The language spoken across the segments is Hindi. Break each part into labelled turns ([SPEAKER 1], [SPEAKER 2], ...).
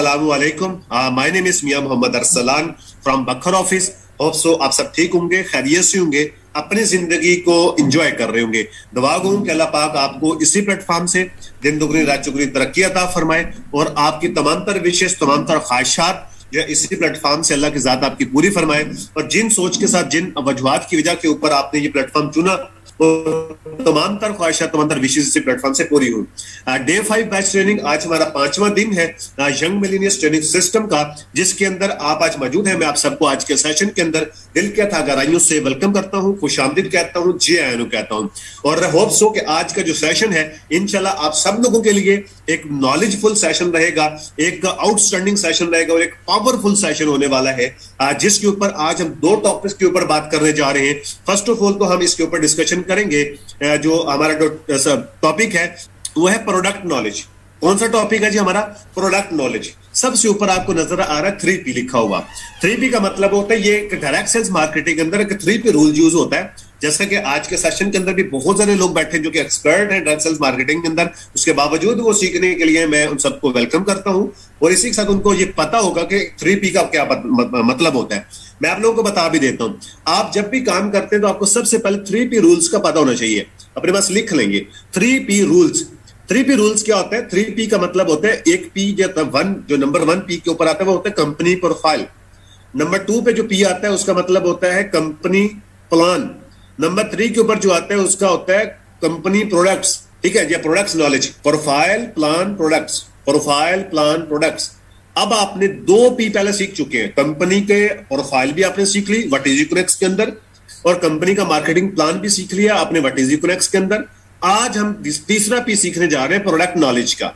[SPEAKER 1] अस्सलामु अलैकुम। My name is Mian Mohammad Arsalan from Bakhar office. Hope so आप सब ठीक होंगे, खैरियत से होंगे, अपनी जिंदगी को एंजॉय कर रहे होंगे। दुआ गो कि अल्लाह पाक आपको इसी प्लेटफॉर्म से दिन दुगनी रात चौगुनी तरक्की अता फरमाए और आपकी तमाम तर विशेष तमाम तर ख्वाहिशात जो इसी प्लेटफॉर्म से अल्लाह की जात आपकी पूरी फरमाए। और जिन सोच के साथ, जिन वजूहात की वजह के ऊपर आपने ये प्लेटफॉर्म चुना, तमाम तर ख्वाहिशात, तमाम तर विशेष इसी प्लेटफॉर्म से पूरी हुई। डे 5 बैच ट्रेनिंग आज हमारा 5वां दिन है यंग मिलेनियल्स ट्रेनिंग सिस्टम का, जिसके अंदर आप आज मौजूद हैं। मैं आप सबको आज के सेशन के अंदर दिल के था गहराइयों से वेलकम करता हूं, खुशामदीद कहता हूं, जी आयन कहता हूं। और होप सो कि आज का जो सेशन है इंशाल्लाह आप सब लोगों के लिए एक नॉलेजफुल सेशन रहेगा, एक आउटस्टैंडिंग सेशन रहेगा और एक पावरफुल सेशन होने वाला है, जिसके ऊपर आज हम 2 टॉपिक्स के ऊपर बात करने जा रहे हैं। फर्स्ट ऑफ ऑल तो हम इसके ऊपर डिस्कशन करेंगे। जो हमारा टॉपिक है वो है प्रोडक्ट नॉलेज। कौन सा टॉपिक है जी? हमारा प्रोडक्ट नॉलेज। सबसे ऊपर आपको नजर आ रहा है 3P लिखा हुआ। 3P का मतलब होता है, ये डायरेक्ट सेल्स मार्केटिंग के अंदर एक 3P रूल यूज होता है। जैसा कि आज के सेशन के अंदर भी बहुत सारे लोग बैठे हैं जो कि एक्सपर्ट हैं डायरेक्ट सेल्स मार्केटिंग के अंदर, उसके बावजूद वो सीखने के लिए मैं उन सबको वेलकम करता हूं। और इसी के साथ उनको ये पता होगा कि 3P का क्या मतलब होता है। मैं आप लोगों को बता भी देता हूं। आप जब भी काम करते हैं तो आपको सबसे पहले 3P रूल्स का पता होना चाहिए। अपने पास लिख लेंगे 3P रूल्स। 3P रूल्स क्या होता है? 3P का मतलब होता है, एक P जो नंबर 1 P के ऊपर आता है वो होता है कंपनी प्रोफाइल। नंबर 2 पे जो P आता है उसका मतलब होता है कंपनी प्लान। नंबर 3 के ऊपर जो आता है उसका होता है कंपनी प्रोडक्ट्स। ठीक है, ये products knowledge, profile plan products, profile plan products. अब आपने 2P पहले सीख चुके हैं। कंपनी के प्रोफाइल भी आपने सीख ली व्हाट इज इकोनॉमिक्स के अंदर, और कंपनी का मार्केटिंग प्लान भी सीख लिया आपने व्हाट इज इकोनॉमिक्स के अंदर। आज हम तीसरा P सीखने जा रहे हैं प्रोडक्ट नॉलेज का।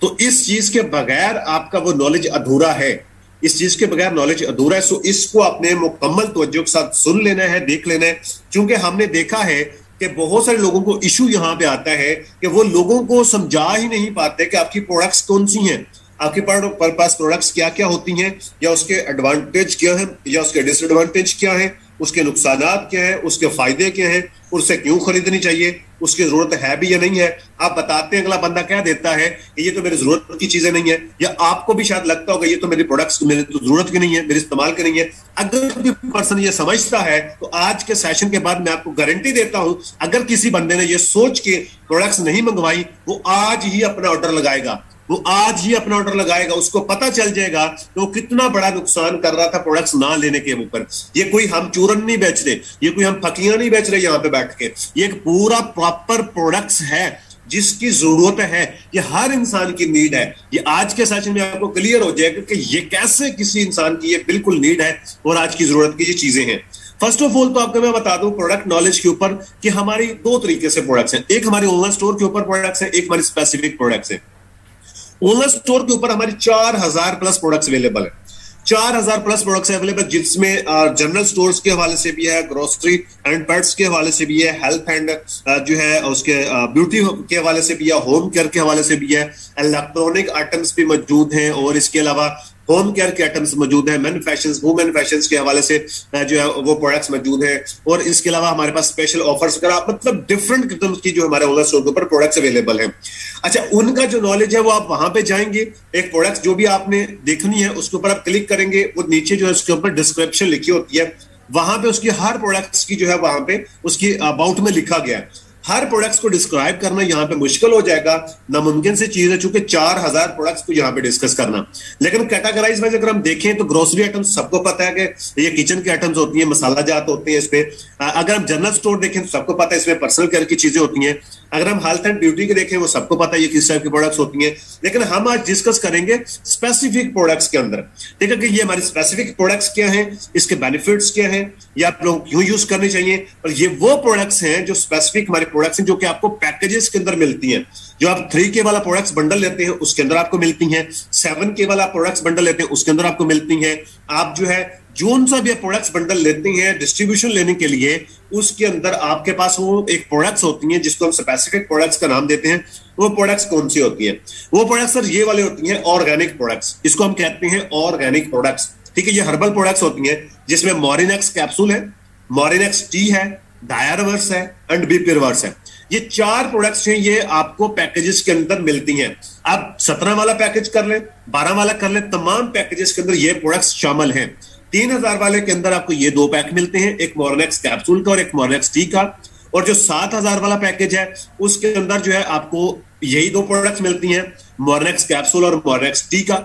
[SPEAKER 1] तो इस चीज के बगैर आपका वो नॉलेज अधूरा है। इस चीज के बगैर नॉलेज अधूरा है। सो इसको आपने मुकम्मल तवज्जो के साथ सुन लेना है, देख लेना है। क्योंकि हमने देखा है कि बहुत सारे लोगों को इशू यहां पे आता है कि वो लोगों को समझा ही नहीं पाते कि आपकी प्रोडक्ट्स कौन सी हैं, आपके पास प्रोडक्ट्स क्या क्या होती हैं, या उसके एडवांटेज क्या है या उसके डिसएडवांटेज क्या है, उसके नुकसानात क्या है, उसके फायदे क्या हैं, उससे क्यों खरीदनी चाहिए, उसकी जरूरत है भी या नहीं है। आप बताते हैं, अगला बंदा कह देता है कि ये तो मेरी जरूरत की चीजें नहीं है, या आपको भी शायद लगता होगा ये तो मेरी प्रोडक्ट्स मेरी तो जरूरत की नहीं है, मेरे इस्तेमाल की नहीं है। अगर कोई पर्सन ये समझता है तो आज के सेशन के बाद मैं आपको गारंटी देता हूं, अगर किसी बंदे ने ये सोच के प्रोडक्ट्स नहीं मंगवाई, वो आज ही अपना ऑर्डर लगाएगा। वो आज ही अपना ऑर्डर लगाएगा। उसको पता चल जाएगा कि वो कितना बड़ा नुकसान कर रहा था प्रोडक्ट्स ना लेने के ऊपर। ये कोई हम चूरन नहीं बेच रहे, ये कोई हम फकियां नहीं बेच रहे यहाँ पे बैठ के। ये एक पूरा प्रॉपर प्रोडक्ट्स है जिसकी जरूरत है, ये हर इंसान की नीड है। ये आज के सेशन में आपको क्लियर हो जाएगा कि ये कैसे किसी इंसान की ये बिल्कुल नीड है और आज की जरूरत की ये चीजें हैं। फर्स्ट ऑफ ऑल तो आपको मैं बता दूं प्रोडक्ट नॉलेज के ऊपर कि हमारी 2 तरीके से प्रोडक्ट्स हैं। एक हमारी ऑनलाइन स्टोर के ऊपर प्रोडक्ट्स है, एक हमारी स्पेसिफिक प्रोडक्ट्स है। ऑनलाइन स्टोर के ऊपर हमारी 4000 प्लस प्रोडक्ट्स अवेलेबल है। 4000 प्लस प्रोडक्ट्स अवेलेबल, जिसमें जनरल स्टोर्स के हवाले से भी है, ग्रोसरी एंड पेट्स के हवाले से भी है, हेल्थ एंड जो है उसके ब्यूटी के हवाले से भी है, होम केयर के हवाले से भी है, इलेक्ट्रॉनिक आइटम्स भी मौजूद हैं, और इसके अलावा होम केयर के आइटम्स मौजूद है, मैन्युफैक्चरिंग के हवाले से जो है वो प्रोडक्ट्स मौजूद है। और इसके अलावा हमारे पास स्पेशल ऑफर्स वगैरह, मतलब डिफरेंट किस्म की जो हमारे ऑनलाइन स्टोर के ऊपर प्रोडक्ट्स अवेलेबल है। अच्छा, उनका जो नॉलेज है वो आप वहां पे जाएंगे, एक प्रोडक्ट जो भी आपने देखनी है उसके ऊपर आप क्लिक करेंगे, वो नीचे जो है उसके ऊपर डिस्क्रिप्शन लिखी होती है, वहां पे उसकी हर प्रोडक्ट्स की जो है वहां पे उसकी अबाउट में लिखा गया है। हर प्रोडक्ट्स को डिस्क्राइब करना यहाँ पे मुश्किल हो जाएगा, नामुमकिन सी चीज है, चूंकि 4000 प्रोडक्ट्स को यहाँ पे डिस्कस करना। लेकिन कैटेगराइज वाइज अगर हम देखें तो ग्रोसरी आइटम्स सबको पता है कि ये किचन के आइटम्स होती हैं, मसाला जात होते हैं इसपे। अगर हम जनरल स्टोर देखें तो सबको पता है इसमें पर्सनल केयर की चीजें होती हैं। अगर हम हेल्थ एंड ब्यूटी के देखें वो सबको पता है ये किस टाइप की प्रोडक्ट्स होती हैं। लेकिन हम आज डिस्कस करेंगे स्पेसिफिक प्रोडक्ट्स के अंदर। ठीक है, कि ये हमारी स्पेसिफिक प्रोडक्ट्स क्या हैं, इसके बेनिफिट्स क्या हैं, या आप लोग क्यों यूज करनी चाहिए। और ये वो प्रोडक्ट्स हैं जो स्पेसिफिक हमारे प्रोडक्ट्स हैं, जो कि आपको पैकेजेस के अंदर मिलती हैं। जो आप 3K वाला प्रोडक्ट्स बंडल लेते हैं उसके अंदर आपको मिलती हैं, 7K वाला प्रोडक्ट्स बंडल लेते हैं उसके अंदर आपको मिलती हैं। आप जो है जोन सा भी प्रोडक्ट्स बंडल लेते हैं डिस्ट्रीब्यूशन लेने के लिए, उसके अंदर आपके पास वो एक प्रोडक्ट्स होती हैं जिसको हम स्पेसिफिक प्रोडक्ट्स का नाम देते हैं। वो प्रोडक्ट्स कौन सी होती है? वो प्रोडक्ट्स सर ये वाले होती हैं ऑर्गेनिक प्रोडक्ट्स, इसको हम कहते हैं ऑर्गेनिक प्रोडक्ट्स। ठीक है, ये हर्बल प्रोडक्ट्स होती हैं जिसमें मॉरिनेक्स कैप्सूल है, मॉरिनेक्स टी है, डायरवर्स है एंड बीपिरवर्स है। ये 4 प्रोडक्ट्स हैं, ये आपको पैकेजेस के अंदर मिलती हैं। आप 17 वाला पैकेज कर लें, 12 वाला कर लें, तमाम पैकेजेस के अंदर ये प्रोडक्ट्स शामिल हैं। 3000 वाले के अंदर आपको ये 2 पैक मिलते हैं, एक मॉर्नेक्स कैप्सूल का और एक मॉर्नेक्स टी का। और जो 7000 वाला पैकेज है उसके अंदर जो है आपको यही 2 प्रोडक्ट्स मिलती हैं, मॉर्नेक्स कैप्सूल और मॉर्नेक्स टी का।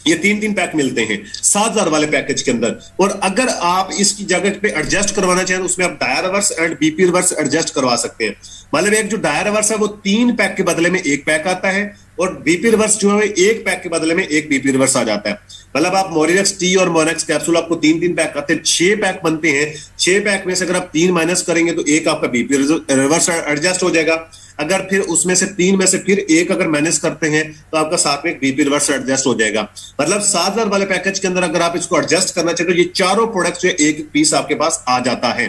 [SPEAKER 1] ये 3 पैक मिलते हैं 7000 वाले पैकेज के अंदर। और अगर आप इसकी जगह पे एडजस्ट करवाना चाहें तो उसमें आप dia reverse and BP reverse adjust करवा सकते हैं। मतलब एक जो डाया रिवर्स है वो 3 पैक के बदले में 1 पैक आता है, और बीपी रिवर्स जो है 1 पैक के बदले में 1 बीपी रिवर्स आ जाता है। मतलब आप मॉरिनेक्स टी और मॉर्नेक्स कैप्सूल आपको 3 पैक आते हैं, 6 पैक बनते हैं। 6 पैक में से अगर आप 3 माइनस करेंगे तो 1 आपका बीपी रिवर्स एडजस्ट हो जाएगा। अगर फिर उसमें से 3 में से फिर 1 अगर माइनस करते हैं तो आपका साथ में एक बीपी रिवर्स एडजस्ट हो जाएगा। मतलब 7000 वाले पैकेज के अंदर अगर आप इसको एडजस्ट करना चाहते तो ये चारों प्रोडक्ट्स जो एक पीस आपके पास आ जाता है।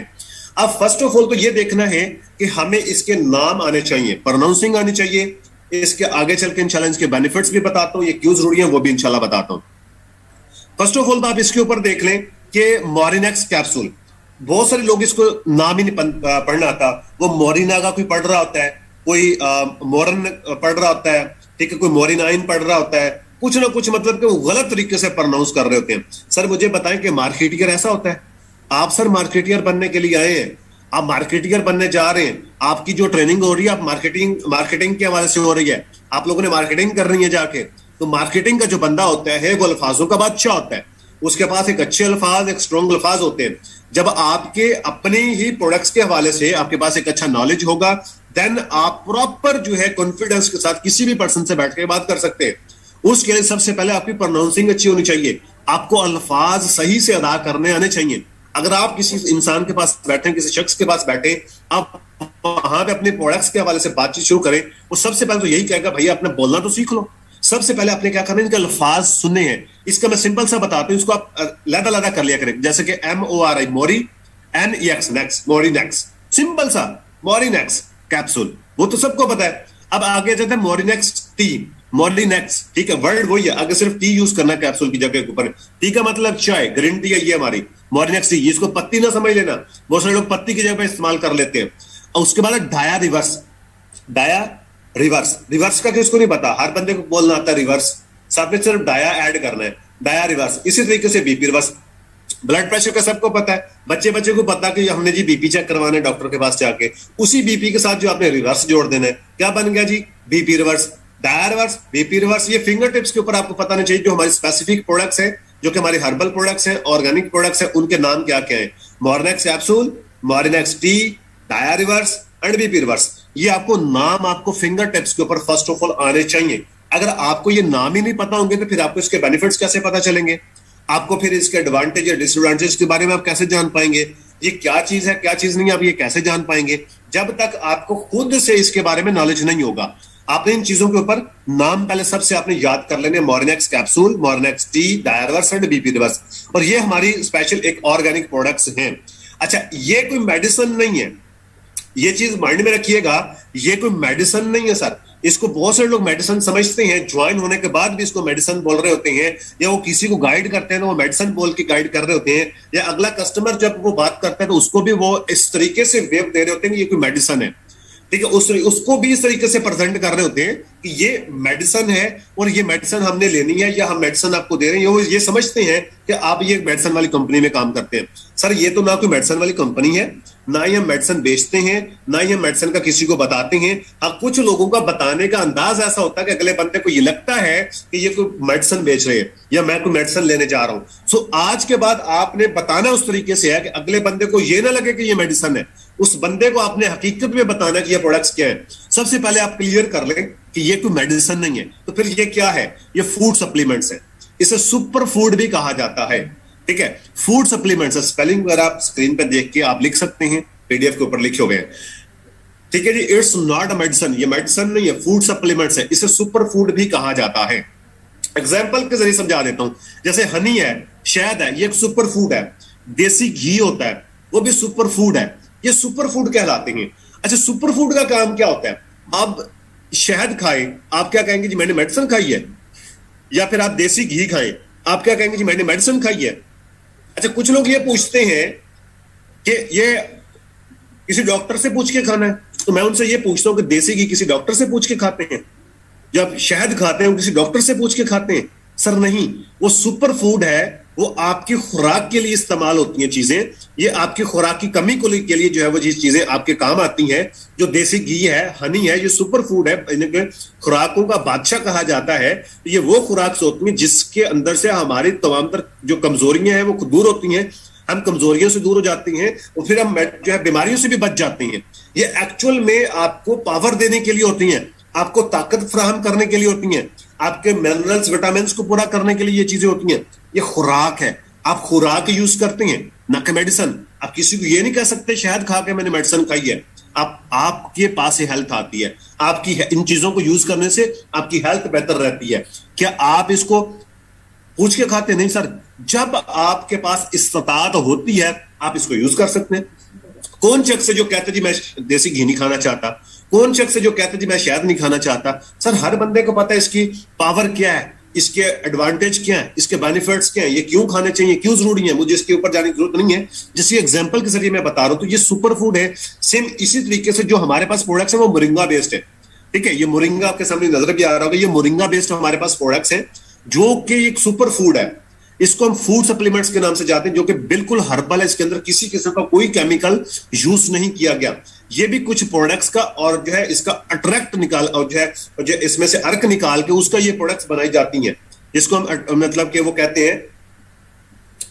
[SPEAKER 1] अब फर्स्ट ऑफ ऑल तो ये देखना है कि हमें इसके नाम आने चाहिए, प्रोनाउंसिंग आनी चाहिए। इसके आगे चल के इंशाल्लाह इसके बेनिफिट्स भी बताता हूं, ये क्यों जरूरी है वो भी इंशाल्लाह बताता हूं। फर्स्ट ऑफ ऑल तो आप इसके ऊपर देख लें कि मॉरिनेक्स कैप्सूल, बहुत सारे लोग इसको नाम ही नहीं पढ़ना आता। वो मोरिना का कोई पढ़ रहा होता है, कोई मोरन पढ़ रहा होता है, ठीक है, कोई मोरिनाइन पढ़ रहा होता है, कुछ ना कुछ मतलब कि वो गलत तरीके से प्रोनाउंस कर रहे होते हैं। सर मुझे बताएं कि मार्केटियर ऐसा होता है? आप सर मार्केटियर बनने के लिए आए हैं, आप मार्केटियर बनने जा रहे हैं, आपकी जो ट्रेनिंग हो रही है आप मार्केटिंग के हवाले से हो रही है, आप लोगों ने मार्केटिंग कर रही है जाके। तो मार्केटिंग का जो बंदा होता है वो अल्फाजों का बादशाह होता है, उसके पास एक अच्छे अल्फाज, एक स्ट्रॉन्ग अल्फाज होते हैं। जब आपके अपने ही प्रोडक्ट्स के हवाले से आपके पास एक अच्छा नॉलेज होगा, देन आप प्रॉपर जो है कॉन्फिडेंस के साथ किसी भी पर्सन से बैठ के बात कर सकते हैं। उसके लिए सबसे पहले आपकी प्रोनाउंसिंग अच्छी होनी चाहिए, आपको अल्फाज सही से अदा करने आने चाहिए। अगर आप किसी इंसान के पास बैठे, किसी शख्स के पास बैठे, आप वहां पे अपने प्रोडक्ट्स के हवाले से बातचीत शुरू करें, वो सबसे पहले तो यही कहेगा भैया आपने बोलना तो सीख लो। सबसे पहले आपने क्या करना है, इनके अल्फाज सुनने हैं। इसका मैं सिंपल सा बताता हूं, इसको आप लदा कर लिया करें, जैसे कि MORI मोरी, NEX नेक्स, मोरिनेक्स, सिंपल सा मोरिनेक्स कैप्सूल, वो तो सबको पता है। अब आगे जाते हैं मोरिनेक्स टी, मोरिनेक्स, ठीक है, वर्ड वही है, आगे सिर्फ टी यूज करना कैप्सूल की जगह के ऊपर। टी का मतलब चाय, ग्रीन टी है ये हमारी मोरिनेक्स टी, इसको पत्ती ना समझ लेना, बहुत सारे लोग पत्ती की जगह पे इस्तेमाल कर लेते हैं। और उसके बाद dia reverse, dia reverse, reverse का किसको नहीं पता, हर बंदे को बोलना आता है रिवर्स, साथ में सिर्फ डाया ऐड करना है, डाया रिवर्स। इसी तरीके से बीपी रिवर्स, ब्लड प्रेशर का सबको पता है, बच्चे को पता कि हमने जी बीपी चेक करवाना है डॉक्टर के पास जाके, उसी बीपी के साथ जो आपने रिवर्स जोड़ देना है, क्या बन गया जी, BP reverse, dia reverse, BP reverse. ये फिंगर टिप्स के ऊपर आपको पता नहीं चाहिए जो हमारी स्पेसिफिक प्रोडक्ट्स है, जो कि हमारे हर्बल प्रोडक्ट्स हैं, ऑर्गेनिक प्रोडक्ट्स हैं, उनके नाम क्या क्या है, Mornex capsule, Morinex tea, dia reverse and BP reverse. ये आपको नाम आपको फिंगर टिप्स के ऊपर फर्स्ट ऑफ ऑल आने चाहिए। अगर आपको ये नाम ही नहीं पता होंगे तो फिर आपको इसके बेनिफिट्स कैसे पता चलेंगे, आपको फिर इसके एडवांटेज या डिसएडवांटेज के बारे में आप कैसे जान पाएंगे, ये क्या चीज है क्या चीज नहीं, आप ये कैसे जान पाएंगे जब तक आपको खुद से इसके बारे में नॉलेज नहीं होगा। आपने इन चीजों के ऊपर नाम पहले सबसे आपने याद कर लेने, Morinex capsule, Morinex tea, dia reverse and BP reverse, और ये हमारी स्पेशल एक ऑर्गेनिक प्रोडक्ट्स हैं। अच्छा, ये कोई मेडिसिन नहीं है, ये चीज माइंड में रखिएगा, ये कोई मेडिसिन नहीं है सर। इसको बहुत सारे लोग मेडिसिन समझते हैं, ज्वाइन होने के बाद भी इसको मेडिसिन बोल रहे होते हैं, या वो किसी को गाइड करते हैं तो वो मेडिसिन बोल के गाइड कर रहे होते हैं, या अगला कस्टमर जब वो बात करता है तो उसको भी वो इस तरीके से वेव दे रहे होते हैं कि ये कोई मेडिसिन है, ठीक है, उसको भी इस तरीके से प्रेजेंट कर रहे होते हैं कि ये मेडिसिन है और ये मेडिसिन हमने लेनी है या हम मेडिसिन आपको दे रहे हैं। ये समझते हैं कि आप ये मेडिसिन वाली कंपनी में काम करते हैं। सर ये तो ना कोई मेडिसिन वाली कंपनी है, ना ही हम मेडिसिन बेचते हैं, ना ही हम मेडिसिन का किसी को बताते हैं। हाँ, कुछ लोगों का बताने का अंदाज ऐसा होता है कि अगले बंदे को ये लगता है कि ये कोई मेडिसिन बेच रहे हैं या मैं कोई मेडिसिन लेने जा रहा हूं। सो आज के बाद आपने बताना उस तरीके से है कि अगले बंदे को ये ना लगे कि ये मेडिसिन है, उस बंदे को आपने हकीकत में बताना कि ये प्रोडक्ट्स क्या है। सबसे पहले आप क्लियर कर लें कि ये कोई मेडिसिन नहीं है, तो फिर ये क्या है, ये फूड सप्लीमेंट्स है, इसे सुपर फूड भी कहा जाता है, ठीक है। फूड सप्लीमेंट्स, स्पेलिंग वगैरह आप स्क्रीन पर देख के आप लिख सकते हैं, पीडीएफ के ऊपर लिखे हुए हैं, ठीक है जी। इट्स नॉट अ मेडिसिन, ये मेडिसिन नहीं है, फूड सप्लीमेंट्स है, इसे सुपर फूड भी कहा जाता है। एग्जाम्पल के जरिए समझा देता हूं, जैसे हनी है, शहद है, ये एक सुपर फूड है। देसी घी होता है, वो भी सुपर फूड है, ये सुपर फूड कहलाते हैं। अच्छा, सुपर फूड का काम क्या होता है, आप शहद खाएं, आप क्या कहेंगे जी मैंने मेडिसिन खाई है, या फिर आप देसी घी खाएं, आप क्या कहेंगे जी मैंने मेडिसिन खाई है। अच्छा, कुछ लोग ये पूछते हैं कि ये किसी डॉक्टर से पूछ के खाना है, तो मैं उनसे ये पूछता हूं कि देसी घी किसी डॉक्टर से पूछ के खाते हैं? जो आप शहद खाते हैं वो किसी डॉक्टर से पूछ के खाते हैं? सर नहीं, वो सुपर फूड है, वो आपकी खुराक के लिए इस्तेमाल होती हैं चीजें, ये आपकी खुराक की कमी को के लिए जो है वो चीजें आपके काम आती हैं। जो देसी घी है, हनी है, ये सुपर फूड है, इनके खुराकों का बादशाह कहा जाता है। ये वो खुराक होती हैं जिसके अंदर से हमारी तमाम तर जो कमजोरियां हैं वो दूर होती हैं, हम कमजोरियों से दूर हो जाते हैं और फिर हम जो है बीमारियों से भी बच जाते हैं। ये एक्चुअल में आपको पावर देने के लिए होती हैं, आपको ताकत फराहम करने के लिए होती हैं, आपके मिनरल्स विटामिन को पूरा करने के लिए ये चीजें होती हैं। ये खुराक है, आप खुराक यूज करते हैं ना कि मेडिसिन। आप किसी को ये नहीं कह सकते शहद खा के मैंने मेडिसिन खाई है। आपके पास हेल्थ आती है, आपकी इन चीजों को यूज करने से आपकी हेल्थ बेहतर रहती है। क्या आप इसको पूछ के खाते? नहीं सर, जब आपके पास इस्तात होती है आप इसको यूज कर सकते हैं। कौन शख्स है जो कहते जी मैं देसी घी नहीं खाना चाहता? कौन शख्स है जो कहते जी मैं शहद नहीं खाना चाहता? सर हर बंदे को पता है इसकी पावर क्या है, इसके एडवांटेज क्या है, इसके बेनिफिट्स क्या है, ये क्यों खाने चाहिए, क्यों जरूरी है। मुझे इसके ऊपर जाने की जरूरत नहीं है। जिस एग्जांपल के जरिए मैं बता रहा हूं, तो ये सुपर फूड है। सेम इसी तरीके से जो हमारे पास प्रोडक्ट्स है वो मोरिंगा बेस्ड है। ठीक है, ये मोरिंगा आपके सामने नजर भी आ रहा होगा, ये मोरिंगा बेस्ड हमारे पास प्रोडक्ट्स है जो कि एक सुपर फूड है। इसको हम फूड सप्लीमेंट्स के नाम से जाते हैं, जो कि बिल्कुल हर्बल है। इसके अंदर किसी किस्म का कोई केमिकल यूज नहीं किया गया। ये भी कुछ प्रोडक्ट्स का और जो है इसका अट्रैक्ट निकाल और जो इसमें से अर्क निकाल के उसका ये प्रोडक्ट्स बनाई जाती हैं, जिसको हम मतलब कि वो कहते हैं,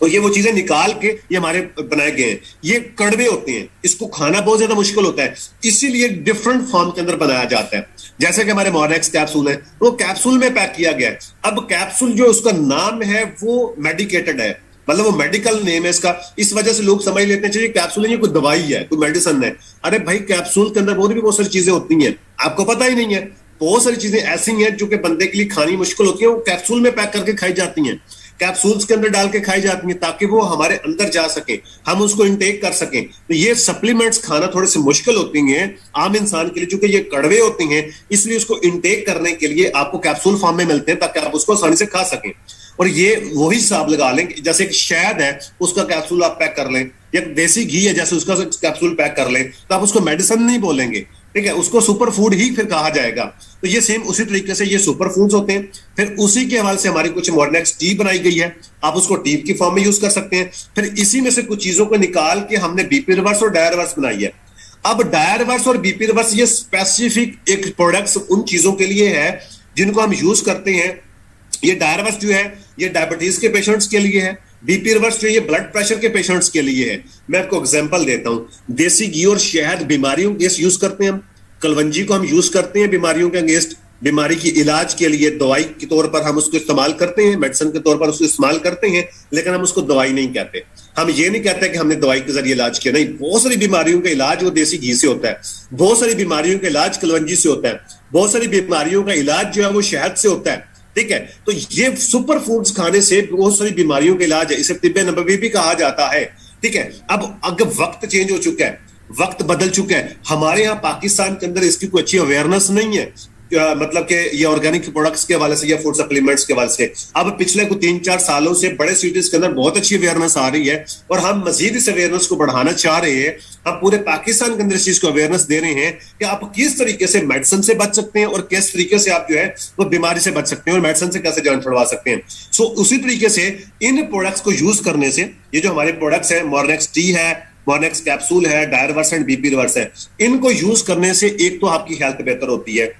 [SPEAKER 1] और ये वो चीजें निकाल के ये हमारे बनाए गए हैं। ये कड़वे होते हैं, इसको खाना बहुत ज्यादा मुश्किल होता है, इसीलिए डिफरेंट फॉर्म के अंदर बनाया जाता है। जैसे कि हमारे मॉर्नेक्स कैप्सूल है, वो कैप्सूल में पैक किया गया है। अब कैप्सूल जो उसका नाम है वो मेडिकेटेड है, मतलब वो मेडिकल नेम है इसका। इस वजह से लोग समझ लेते हैं चाहिए कैप्सूल है, कोई दवाई है, कोई मेडिसिन है। अरे भाई, कैप्सूल के अंदर और भी बहुत सारी चीजें होती हैं, आपको पता ही नहीं है। बहुत सारी चीजें ऐसी हैं जो कि बंदे के लिए खानी मुश्किल होती है, वो कैप्सूल में पैक करके खाई जाती हैं, कैप्सूल्स के अंदर डाल के खाई जाती हैं, ताकि वो हमारे अंदर जा सके, हम उसको इंटेक कर सकें। तो ये सप्लीमेंट्स खाना थोड़े से मुश्किल होती हैं आम इंसान के लिए, चूंकि ये कड़वे होते हैं, इसलिए उसको इंटेक करने के लिए आपको कैप्सूल फॉर्म में मिलते हैं, ताकि आप उसको आसानी से खा सकें। और ये वही हिसाब लगा लें, जैसे एक शहद है उसका कैप्सूल आप पैक कर लें, या देसी घी है जैसे उसका कैप्सूल पैक कर लें, तो आप उसको मेडिसिन नहीं बोलेंगे, ठीक है, उसको सुपर फूड ही फिर कहा जाएगा। तो ये सेम उसी तरीके से ये सुपर फूड्स होते हैं। फिर उसी के हवाले से हमारी कुछ मॉर्नेक्स टी बनाई गई है, आप उसको टी की फॉर्म में यूज कर सकते हैं। फिर इसी में से कुछ चीजों को निकाल के हमने बीपी रिवर्स और डाया रिवर्स बनाई है। अब डाया रिवर्स और बीपी रिवर्स ये स्पेसिफिक एक प्रोडक्ट्स उन चीजों के लिए है जिनको हम यूज करते हैं। ये डाया रिवर्स जो है ये डायबिटीज के पेशेंट्स के लिए है, बीपी रिवर्स जो ये ब्लड प्रेशर के पेशेंट्स के लिए है। मैं आपको एग्जांपल देता हूं, देसी घी और शहद बीमारियों के यूज करते हैं हम, कलवंजी को हम यूज करते हैं बीमारियों के अगेंस्ट, बीमारी की इलाज के लिए दवाई के तौर पर हम उसको इस्तेमाल करते हैं, मेडिसिन के तौर पर उसको इस्तेमाल करते हैं, लेकिन हम उसको दवाई नहीं कहते। हम ये नहीं कहते कि हमने दवाई के जरिए इलाज किया, नहीं। बहुत सारी बीमारियों का इलाज वो देसी घी से होता है, बहुत सारी बीमारियों का इलाज कलवंजी से होता है, बहुत सारी बीमारियों का इलाज जो है वो शहद से होता है, ठीक है। तो ये सुपर फूड्स खाने से बहुत सारी बीमारियों का इलाज है, इसे तिब्बे नबवी भी कहा जाता है, ठीक है। अब अगर वक्त चेंज हो चुका है, वक्त बदल चुका है, हमारे यहाँ पाकिस्तान के अंदर इसकी कोई अच्छी अवेयरनेस नहीं है, मतलब कि ये ऑर्गेनिक प्रोडक्ट्स के हवाले से या फूड सप्लीमेंट्स के हवाले से। अब पिछले कुछ 3-4 सालों से बड़े सिटीज के अंदर बहुत अच्छी अवेयरनेस आ रही है और हम मजीद इस अवेयरनेस को बढ़ाना चाह रहे हैं। हम पूरे पाकिस्तान के अंदर इस चीज को अवेयरनेस दे रहे हैं कि आप किस तरीके से मेडिसिन से बच सकते हैं और किस तरीके से आप जो है वो बीमारी से बच सकते हैं और मेडिसिन से कैसे जान छुड़वा सकते हैं। सो उसी तरीके से इन प्रोडक्ट्स को यूज करने से, ये जो हमारे प्रोडक्ट्स है, मॉर्नेक्स टी है, मॉर्नेक्स कैप्सूल है, dia reverse and BP reverse है, इनको यूज करने से एक तो आपकी हेल्थ बेहतर होती है,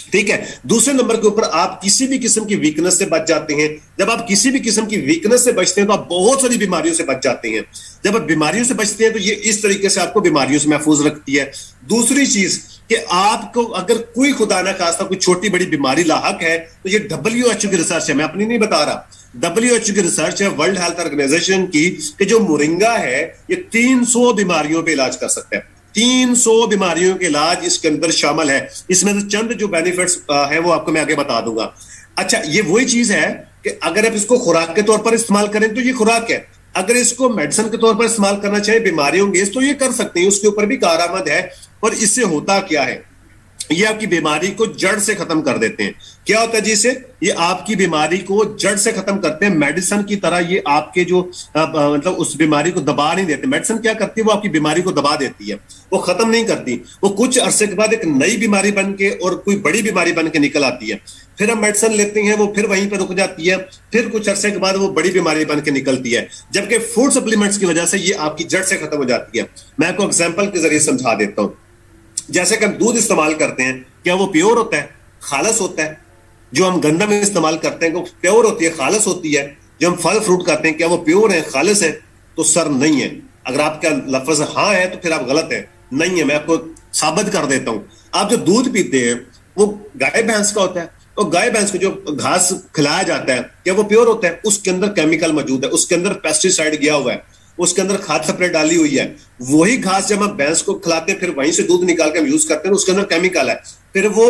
[SPEAKER 1] ठीक है। दूसरे नंबर के ऊपर आप किसी भी किस्म की वीकनेस से बच जाते हैं। जब आप किसी भी किस्म की वीकनेस से बचते हैं तो आप बहुत सारी बीमारियों से बच जाते हैं। जब आप बीमारियों से बचते हैं तो ये इस तरीके से आपको बीमारियों से महफूज रखती है। दूसरी चीज कि आपको अगर कोई खुदा ना खास्ता कोई छोटी बड़ी बीमारी लाहक है तो ये WHO की रिसर्च है, मैं अपनी नहीं बता रहा, WHO की रिसर्च है, वर्ल्ड हेल्थ ऑर्गेनाइजेशन की, कि जो मोरिंगा है ये 300 बीमारियों पे इलाज कर सकता है। 300 बीमारियों के इलाज इसके अंदर शामिल है। इसमें से चंद जो बेनिफिट्स हैं वो आपको मैं आगे बता दूंगा। अच्छा, ये वही चीज है कि अगर आप इसको खुराक के तौर पर इस्तेमाल करें तो ये खुराक है, अगर इसको मेडिसिन के तौर पर इस्तेमाल करना चाहे बीमारियों के, तो ये कर सकते हैं, उसके ऊपर भी कारआमद है। और इससे होता क्या है, ये आपकी बीमारी को जड़ से खत्म कर देते हैं। क्या होता है जी इसे, ये आपकी बीमारी को जड़ से खत्म करते हैं। मेडिसिन की तरह ये आपके जो मतलब उस बीमारी को दबा नहीं देते। मेडिसिन क्या करती है, वो आपकी बीमारी को दबा देती है, वो खत्म नहीं करती। वो कुछ अरसे के बाद एक नई बीमारी बन के और कोई बड़ी बीमारी बन के निकल आती है। फिर हम मेडिसिन लेते हैं, वो फिर वहीं पर रुक जाती है, फिर कुछ अरसे के बाद वो बड़ी बीमारी बन के निकलती है। जबकि फूड सप्लीमेंट्स की वजह से ये आपकी जड़ से खत्म हो जाती है। मैं आपको एग्जाम्पल के जरिए समझा देता हूं। जैसे कि हम दूध इस्तेमाल करते हैं, क्या वो प्योर होता है, खालस होता है? जो हम गंदम इस्तेमाल करते हैं वो प्योर होती है, खालस होती है? जो हम फल फ्रूट खाते हैं क्या वो प्योर है, खालस है? तो सर नहीं है। अगर आपका लफ्ज हाँ है तो फिर आप गलत है, नहीं है। मैं आपको साबित कर देता हूं। आप जो दूध पीते हैं वो गाय भैंस का होता है, और गाय भैंस को जो घास खिलाया जाता है क्या वो प्योर होता है? उसके अंदर केमिकल मौजूद है, उसके अंदर पेस्टिसाइड गया हुआ है, उसके अंदर खाद स्प्रे डाली हुई है। वही घास जब हम भैंस को खिलाते हैं, फिर वहीं से दूध निकाल के हम यूज करते हैं, उसके अंदर केमिकल है। फिर वो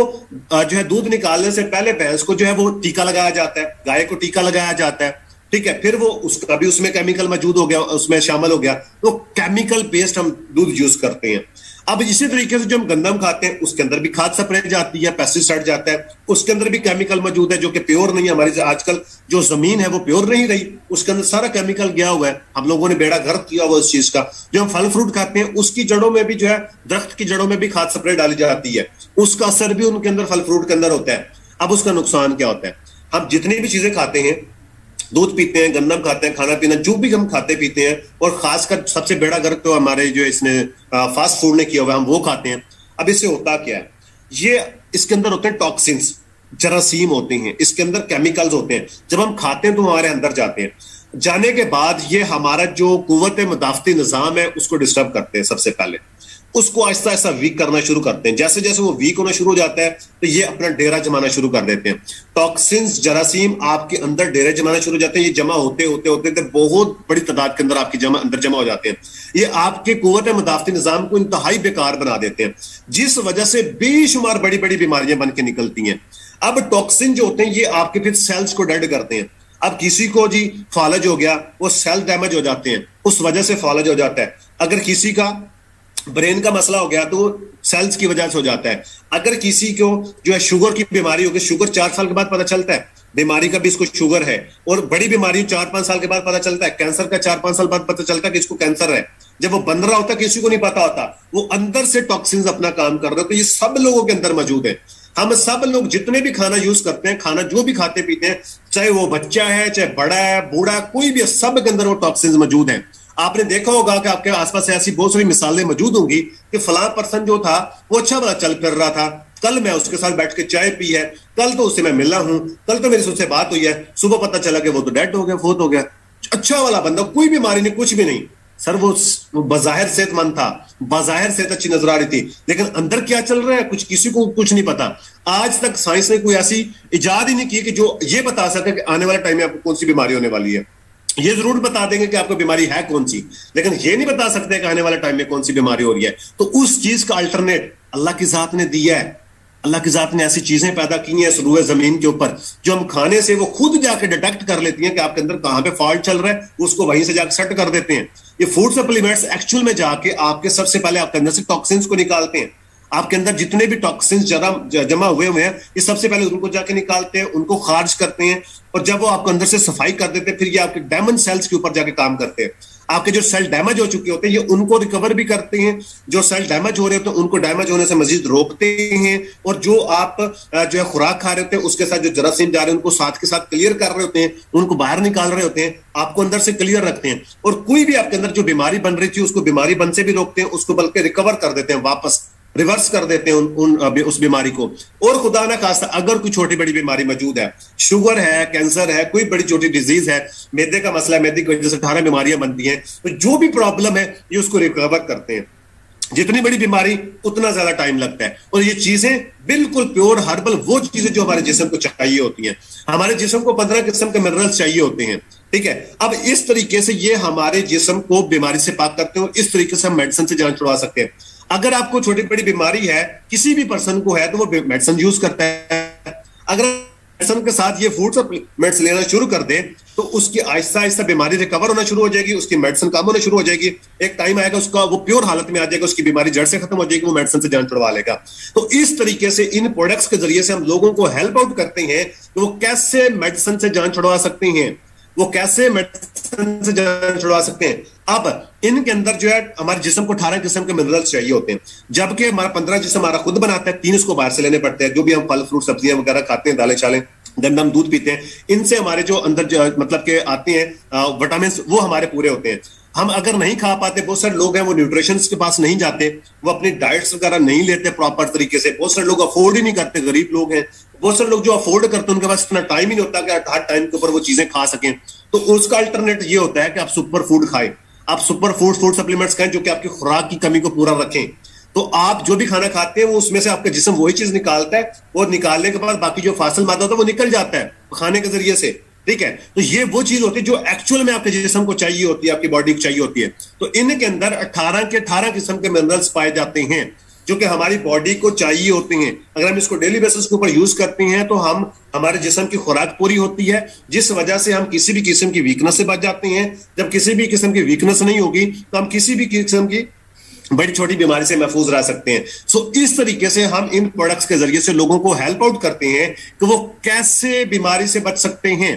[SPEAKER 1] जो है दूध निकालने से पहले भैंस को जो है वो टीका लगाया जाता है, गाय को टीका लगाया जाता है, ठीक है? फिर वो उसका भी उसमें केमिकल मौजूद हो गया, उसमें शामिल हो गया, तो केमिकल बेस्ड हम दूध यूज करते हैं। अब इसी तरीके से जो हम गंदम खाते हैं उसके अंदर भी खाद स्प्रे जाती है, पेस्टिसाइड जाता है, उसके अंदर भी केमिकल मौजूद है जो कि प्योर नहीं है। हमारी आजकल जो जमीन है वो प्योर नहीं रही, उसके अंदर सारा केमिकल गया हुआ है। हम लोगों ने बेड़ा गर्क किया हुआ उस चीज का। जो हम फल फ्रूट खाते हैं उसकी जड़ों में भी जो है, दरख्त की जड़ों में भी खाद स्प्रे डाली जाती है, उसका असर भी उनके अंदर फल फ्रूट के अंदर होता है। अब उसका नुकसान क्या होता है? हम जितनी भी चीजें खाते हैं, दूध पीते हैं, गंदम खाते हैं, खाना पीना जो भी हम खाते पीते हैं, और खासकर सबसे बड़ा गर्क तो हमारे जो इसने फास्ट फूड ने किया हुआ है, हम वो खाते हैं। अब इससे होता क्या है, ये इसके अंदर होते हैं टॉक्सिन्स, जरासीम होते हैं, इसके अंदर केमिकल्स होते हैं। जब हम खाते हैं तो हमारे अंदर जाते हैं, जाने के बाद ये हमारा जो कुव्वत मुदाफती निजाम है उसको डिस्टर्ब करते हैं। सबसे पहले उसको आहिस्ता आहिस्ता वीक करना शुरू करते हैं। जैसे जैसे वो वीक होना शुरू हो जाता है तो ये अपना डेरा जमाना शुरू कर देते हैं। टॉक्सिन्स, जरासीम आपके अंदर डेरे जमाना शुरू हो जाते हैं। ये जमा होते होते होते तो बहुत बड़ी तादाद के अंदर आपकी अंदर जमा हो जाते हैं। ये आपके कुव्वत मुदाफती निजाम को इंतहाई बेकार बना देते हैं, जिस वजह से बेशुमार बड़ी बड़ी बीमारियां बन के निकलती हैं। अब टॉक्सिन जो होते हैं ये आपके फिर सेल्स को डेड करते हैं। अब किसी को जी फॉलज हो गया, वो सेल डैमेज हो जाते हैं, उस वजह से फॉलज हो जाता है। अगर किसी का ब्रेन का मसला हो गया तो सेल्स की वजह से हो जाता है। अगर किसी को जो है शुगर की बीमारी हो गई, शुगर 4 साल के बाद पता चलता है बीमारी का भी इसको शुगर है, और बड़ी बीमारी 4-5 साल के बाद पता चलता है। कैंसर का 4-5 साल बाद पता चलता है कि इसको कैंसर है। जब वो बन रहा होता है किसी को नहीं पता होता, वो अंदर से टॉक्सिन्स अपना काम कर रहे हो। तो ये सब लोगों के अंदर मौजूद है। हम सब लोग जितने भी खाना यूज करते हैं, खाना जो भी खाते पीते हैं, चाहे वो बच्चा है, चाहे बड़ा है, बूढ़ा, कोई भी, सब के अंदर वो टॉक्सिन्स मौजूद हैं। आपने देखा होगा कि आपके आसपास ऐसी बहुत सारी मिसालें मौजूद होंगी कि फलां पर्सन जो था वो अच्छा भला चल फिर रहा था, कल मैं उसके साथ बैठ के चाय पी है, कल तो उससे मैं मिला हूं, कल तो मेरी उससे बात हुई है, सुबह पता चला कि वो तो डेड हो गया, फोत हो गया। अच्छा वाला बंदा, कोई बीमारी नहीं, कुछ भी नहीं सर, वो बाजाहिर सेहतमंद था, बाजाहिर सेहत अच्छी नजर आ रही थी, लेकिन अंदर क्या चल रहा है कुछ किसी को कुछ नहीं पता। आज तक साइंस ने कोई ऐसी इजाद ही नहीं की कि जो ये बता सके कि आने वाले टाइम में आपको कौन सी बीमारी होने वाली है। ये जरूर बता देंगे कि आपको बीमारी है कौन सी, लेकिन ये नहीं बता सकते कि आने वाले टाइम में कौन सी बीमारी हो रही है। तो उस चीज का अल्टरनेट अल्लाह की जात ने दिया है। अल्लाह की जात ने ऐसी चीजें पैदा की हैं इस रूए जमीन के ऊपर, जो हम खाने से वो खुद जाके डिटेक्ट कर लेती हैं कि आपके अंदर कहां पे फॉल्ट चल रहा है, उसको वहीं से जाके सेट कर देते हैं। ये फूड सप्लीमेंट्स एक्चुअल में जाके आपके सबसे पहले आपके अंदर से टॉक्सिन्स को निकालते हैं। आपके अंदर जितने भी टॉक्सिन्स जमा हुए हैं, ये सबसे पहले उनको जाके निकालते हैं, उनको खारिज करते हैं, और जब वो आपके अंदर से सफाई कर देते हैं, फिर ये आपके डायमंड सेल्स के ऊपर जाके काम करते हैं। आपके जो सेल डैमेज हो चुके होते हैं ये उनको रिकवर भी करते हैं, जो सेल डैमेज हो रहे होते हैं उनको डैमेज होने से मजीद रोकते हैं, और जो आप जो है खुराक खा रहे होते हैं उसके साथ जो जरासीम जा रहे हैं उनको साथ के साथ क्लियर कर रहे होते हैं, उनको बाहर निकाल रहे होते हैं, आपको अंदर से क्लियर रखते हैं। और कोई भी आपके अंदर जो बीमारी बन रही थी उसको बीमारी बन से भी रोकते हैं, उसको बल्कि रिकवर कर देते हैं, वापस रिवर्स कर देते हैं उस बीमारी को। और खुदा ना खास्ता अगर कोई छोटी बड़ी बीमारी मौजूद है, शुगर है, कैंसर है, कोई बड़ी छोटी डिजीज है, मैदे का मसला है, मैदे की वजह से 18 बीमारियां बनती हैं, तो जो भी प्रॉब्लम है ये उसको रिकवर करते हैं। जितनी बड़ी बीमारी उतना ज्यादा टाइम लगता है। और ये चीजें बिल्कुल प्योर हर्बल, वो चीजें जो हमारे जिस्म को चाहिए होती हैं। हमारे जिस्म को 15 किस्म के मिनरल्स चाहिए होते हैं, ठीक है। अब इस तरीके से ये हमारे जिस्म को बीमारी से पाक करते हैं, और इस तरीके से हम मेडिसिन से जान छुड़वा सकते हैं। अगर आपको छोटी बड़ी बीमारी है, किसी भी पर्सन को है, तो वो मेडिसिन यूज करता है। अगर मेडिसिन के साथ ये फूड सप्लीमेंट्स लेना शुरू कर दे तो उसकी आहिस्ता आहिस्ता बीमारी रिकवर होना शुरू हो जाएगी, उसकी मेडिसिन काम होना शुरू हो जाएगी। एक टाइम आएगा उसका वो प्योर हालत में आ जाएगा, उसकी बीमारी जड़ से खत्म हो जाएगी, वो मेडिसिन से जान छुड़वा लेगा। तो इस तरीके से इन प्रोडक्ट्स के जरिए से हम लोगों को हेल्प आउट करते हैं कि वो कैसे मेडिसिन से जान छुड़वा सकते हैं, वो कैसे मेडिसिन से जान छुड़वा सकते हैं। अब इनके अंदर जो है हमारे जिस्म को 18 किस्म के मिनरल्स चाहिए होते हैं, जबकि हमारा 15 जिस्म हमारा खुद बनाता है, 3 उसको बाहर से लेने पड़ते हैं। जो भी हम फल फ्रूट सब्जियां वगैरह खाते हैं, दालें चालें, जब हम दूध पीते हैं, इनसे हमारे जो अंदर मतलब के आते हैं विटामिन, वो हमारे पूरे होते हैं। हम अगर नहीं खा पाते, बहुत सारे लोग हैं वो न्यूट्रिशन के पास नहीं जाते, वो अपनी डाइट्स वगैरह नहीं लेते प्रॉपर तरीके से, बहुत सारे लोग अफोर्ड ही नहीं करते, गरीब लोग हैं, बहुत सारे लोग जो अफोर्ड करते हैं उनके पास इतना टाइम ही नहीं होता कि हर टाइम के ऊपर वो चीजें खा सकें। तो उसका अल्टरनेट ये होता है कि आप सुपर फूड खाएं, आप सुपर फूड सप्लीमेंट्स खाएं जो कि आपकी खुराक की कमी को पूरा रखें। तो आप जो भी खाना खाते हैं वो उसमें से आपका जिस्म वही चीज निकालता है, और निकालने के बाद बाकी जो फासिल मादा होता है वो निकल जाता है खाने के जरिए से, ठीक है। तो ये वो चीज होती है जो एक्चुअल में आपके जिस्म को चाहिए होती है, आपकी बॉडी को चाहिए होती है। तो इनके अंदर 18 किस्म के मिनरल्स पाए जाते हैं जो कि हमारी बॉडी को चाहिए होते हैं। अगर हम इसको डेली बेसिस के ऊपर यूज करते हैं तो हम हमारे जिस्म की खुराक पूरी होती है, जिस वजह से हम किसी भी किस्म की वीकनेस से बच जाते हैं। जब किसी भी किस्म की वीकनेस नहीं होगी तो हम किसी भी किस्म की बड़ी छोटी बीमारी से महफूज रह सकते हैं। सो इस तरीके से हम इन प्रोडक्ट्स के जरिए से लोगों को हेल्प आउट करते हैं कि वो कैसे बीमारी से बच सकते हैं,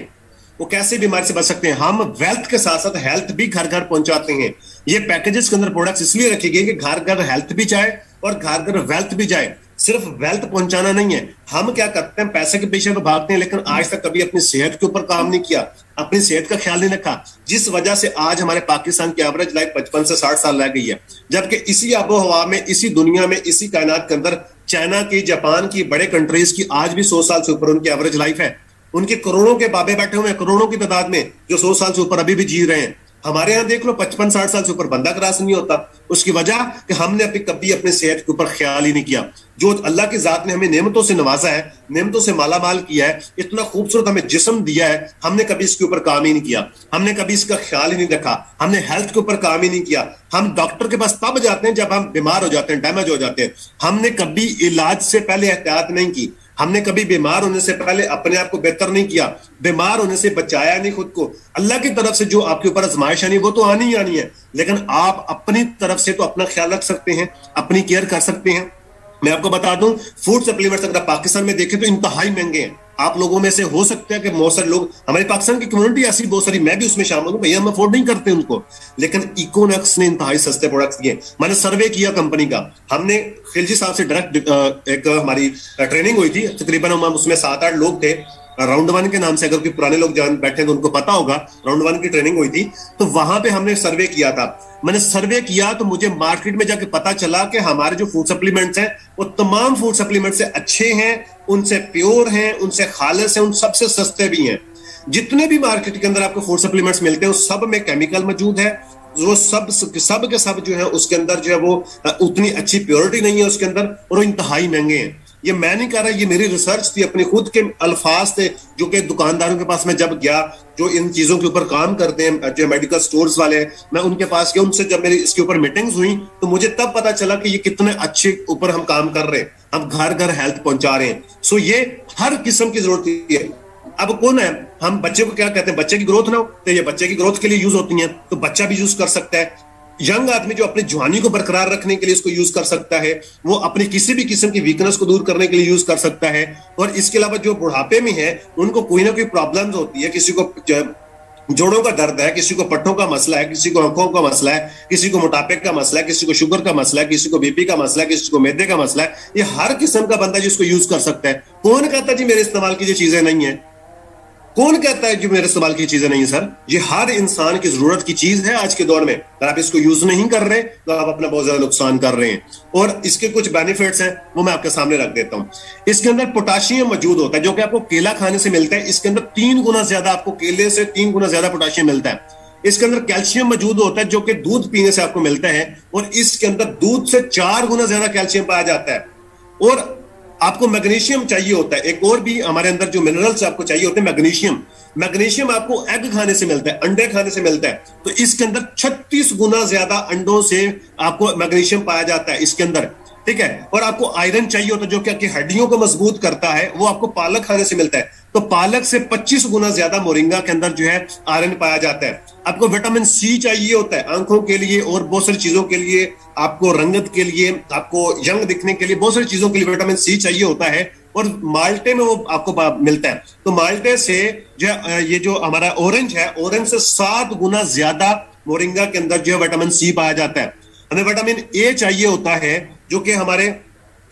[SPEAKER 1] वो कैसे बीमारी से बच सकते हैं। हम वेल्थ के साथ साथ हेल्थ भी घर घर पहुंचाते हैं। ये पैकेजेस के अंदर प्रोडक्ट्स इसलिए रखे गए कि घर घर हेल्थ भी जाए और घर घर वेल्थ भी जाए। सिर्फ वेल्थ पहुंचाना नहीं है। हम क्या करते हैं, पैसे के पीछे तो भागते हैं, लेकिन आज तक कभी अपनी सेहत के ऊपर काम नहीं किया, अपनी सेहत का ख्याल नहीं रखा, जिस वजह से आज हमारे पाकिस्तान की एवरेज लाइफ 55 से 60 साल रह गई है। जबकि इसी आबो हवा में, इसी दुनिया में, इसी कायनात के अंदर चाइना की, जापान की, बड़े कंट्रीज की आज भी 100 साल से ऊपर उनकी एवरेज लाइफ है। उनके करोड़ों के बाबे बैठे हुए हैं, करोड़ों की तादाद में, जो 100 साल से ऊपर अभी भी जी रहे हैं। हमारे यहां देख लो 55-60 साल से ऊपर बंदा क्रॉस नहीं होता। उसकी वजह कि हमने कभी अपने सेहत के ऊपर ख्याल ही नहीं किया। जो अल्लाह की जात ने हमें नेमतों से नवाजा है, नेमतों से माला माल किया है, इतना खूबसूरत हमें जिस्म दिया है, हमने कभी इसके ऊपर काम ही नहीं किया, हमने कभी इसका ख्याल ही नहीं रखा, हमने हेल्थ के ऊपर काम ही नहीं किया। हम डॉक्टर के पास तब जाते हैं जब हम बीमार हो जाते हैं, डैमेज हो जाते हैं। हमने कभी इलाज से पहले एहतियात नहीं की, हमने कभी बीमार होने से पहले अपने आप को बेहतर नहीं किया, बीमार होने से बचाया नहीं खुद को। अल्लाह की तरफ से जो आपके ऊपर आजमाइश आनी वो तो आनी ही आनी है, लेकिन आप अपनी तरफ से तो अपना ख्याल रख सकते हैं, अपनी केयर कर सकते हैं। मैं आपको बता दूं, फूड सप्लीमेंट्स अगर पाकिस्तान में देखें तो इंतहाई महंगे हैं। आप लोगों में से हो सकता है कि बहुत सारे लोग, हमारे पाकिस्तान की कम्युनिटी ऐसी बहुत सारी, मैं भी उसमें शामिल हूं, भैया हम अफोर्ड नहीं करते उनको, लेकिन इकोनॉक्स ने इंतहाई सस्ते प्रोडक्ट्स दिए। मैंने सर्वे किया कंपनी का, हमने खिलजी साहब से डायरेक्ट एक हमारी ट्रेनिंग हुई थी, तकरीबन हम उसमें 7-8 लोग थे। राउंड 1 के नाम से, अगर कोई पुराने लोग जान बैठे तो उनको पता होगा, राउंड 1 की ट्रेनिंग हुई थी। तो वहां पे हमने सर्वे किया था। मैंने सर्वे किया तो मुझे मार्केट में जाके पता चला कि हमारे जो फूड सप्लीमेंट्स हैं वो तमाम फूड सप्लीमेंट से अच्छे हैं, उनसे प्योर हैं, उनसे खालिस हैं, उन सबसे सस्ते भी हैं। जितने भी मार्केट के अंदर आपको फूड सप्लीमेंट्स मिलते हैं उस सब में केमिकल मौजूद है, वो सब के सब जो है उसके अंदर जो है वो उतनी अच्छी प्योरिटी नहीं है उसके अंदर, और वो इंतहाई महंगे हैं। ये मैं नहीं कह रहा, ये मेरी रिसर्च थी, अपने खुद के अल्फाज थे, जो कि दुकानदारों के पास मैं जब गया, जो इन चीजों के ऊपर काम करते हैं, जो मेडिकल स्टोर्स वाले हैं, मैं उनके पास गया, उनसे जब मेरी इसके ऊपर मीटिंग्स हुई तो मुझे तब पता चला कि ये कितने अच्छे ऊपर हम काम कर रहे हैं, हम घर घर हेल्थ पहुंचा रहे हैं। सो ये हर किस्म की जरूरत है। अब कौन है, हम बच्चे को क्या कहते हैं, बच्चे की ग्रोथ ना हो तो ये बच्चे की ग्रोथ के लिए यूज होती है, तो बच्चा भी यूज कर सकता है। यंग आदमी जो अपनी जवानी को बरकरार रखने के लिए इसको यूज कर सकता है, वो अपनी किसी भी किस्म की वीकनेस को दूर करने के लिए यूज कर सकता है। और इसके अलावा जो बुढ़ापे में है उनको कोई ना कोई प्रॉब्लम्स होती है, किसी को जोड़ों का दर्द है, किसी को पट्टों का मसला है, किसी को आंखों का मसला है, किसी को मोटापे का मसला है, किसी को शुगर का मसला है, किसी को बीपी का मसला है, किसी को मैदे का मसला है। ये हर किस्म का बंदा जिसको यूज कर सकता है। कौन कहता जी मेरे इस्तेमाल की जो चीजें नहीं है, कौन कहता है जो मेरे इस्तेमाल की चीजें नहीं है? सर, ये हर इंसान की जरूरत की चीज है आज के दौर में। अगर आप इसको यूज नहीं कर रहे तो आप अपना बहुत ज्यादा नुकसान कर रहे हैं। और इसके कुछ बेनिफिट्स हैं, वो मैं आपके सामने रख देता हूं। इसके अंदर पोटाशियम मौजूद होता है जो कि आपको केला खाने से मिलता है। इसके अंदर 3 गुना ज्यादा, आपको केले से 3 गुना ज्यादा पोटाशियम मिलता है। इसके अंदर कैल्शियम मौजूद होता है जो कि दूध पीने से आपको मिलता है, और इसके अंदर दूध से 4 गुना ज्यादा कैल्शियम पाया जाता है। और आपको मैग्नीशियम चाहिए होता है, एक और भी हमारे अंदर जो मिनरल्स आपको चाहिए होते हैं, मैग्नीशियम। मैग्नीशियम आपको एग खाने से मिलता है, अंडे खाने से मिलता है। तो इसके अंदर 36 गुना ज्यादा अंडों से आपको मैग्नीशियम पाया जाता है इसके अंदर, ठीक है। और आपको आयरन चाहिए होता है जो कि आपकी हड्डियों को मजबूत करता है, वो आपको पालक खाने से मिलता है। तो पालक से 25 गुना ज्यादा मोरिंगा के अंदर जो है आयरन पाया जाता है। आपको विटामिन सी चाहिए होता है आंखों के लिए और बहुत सारी चीजों के लिए, आपको रंगत के लिए, आपको यंग दिखने के लिए, बहुत सारी चीजों के लिए विटामिन सी चाहिए होता है और माल्टे में वो आपको मिलता है। तो माल्टे से जो ये जो हमारा ऑरेंज है, ऑरेंज से 7 गुना ज्यादा मोरिंगा के अंदर जो है विटामिन सी पाया जाता है। हमें विटामिन ए चाहिए होता है जो कि हमारे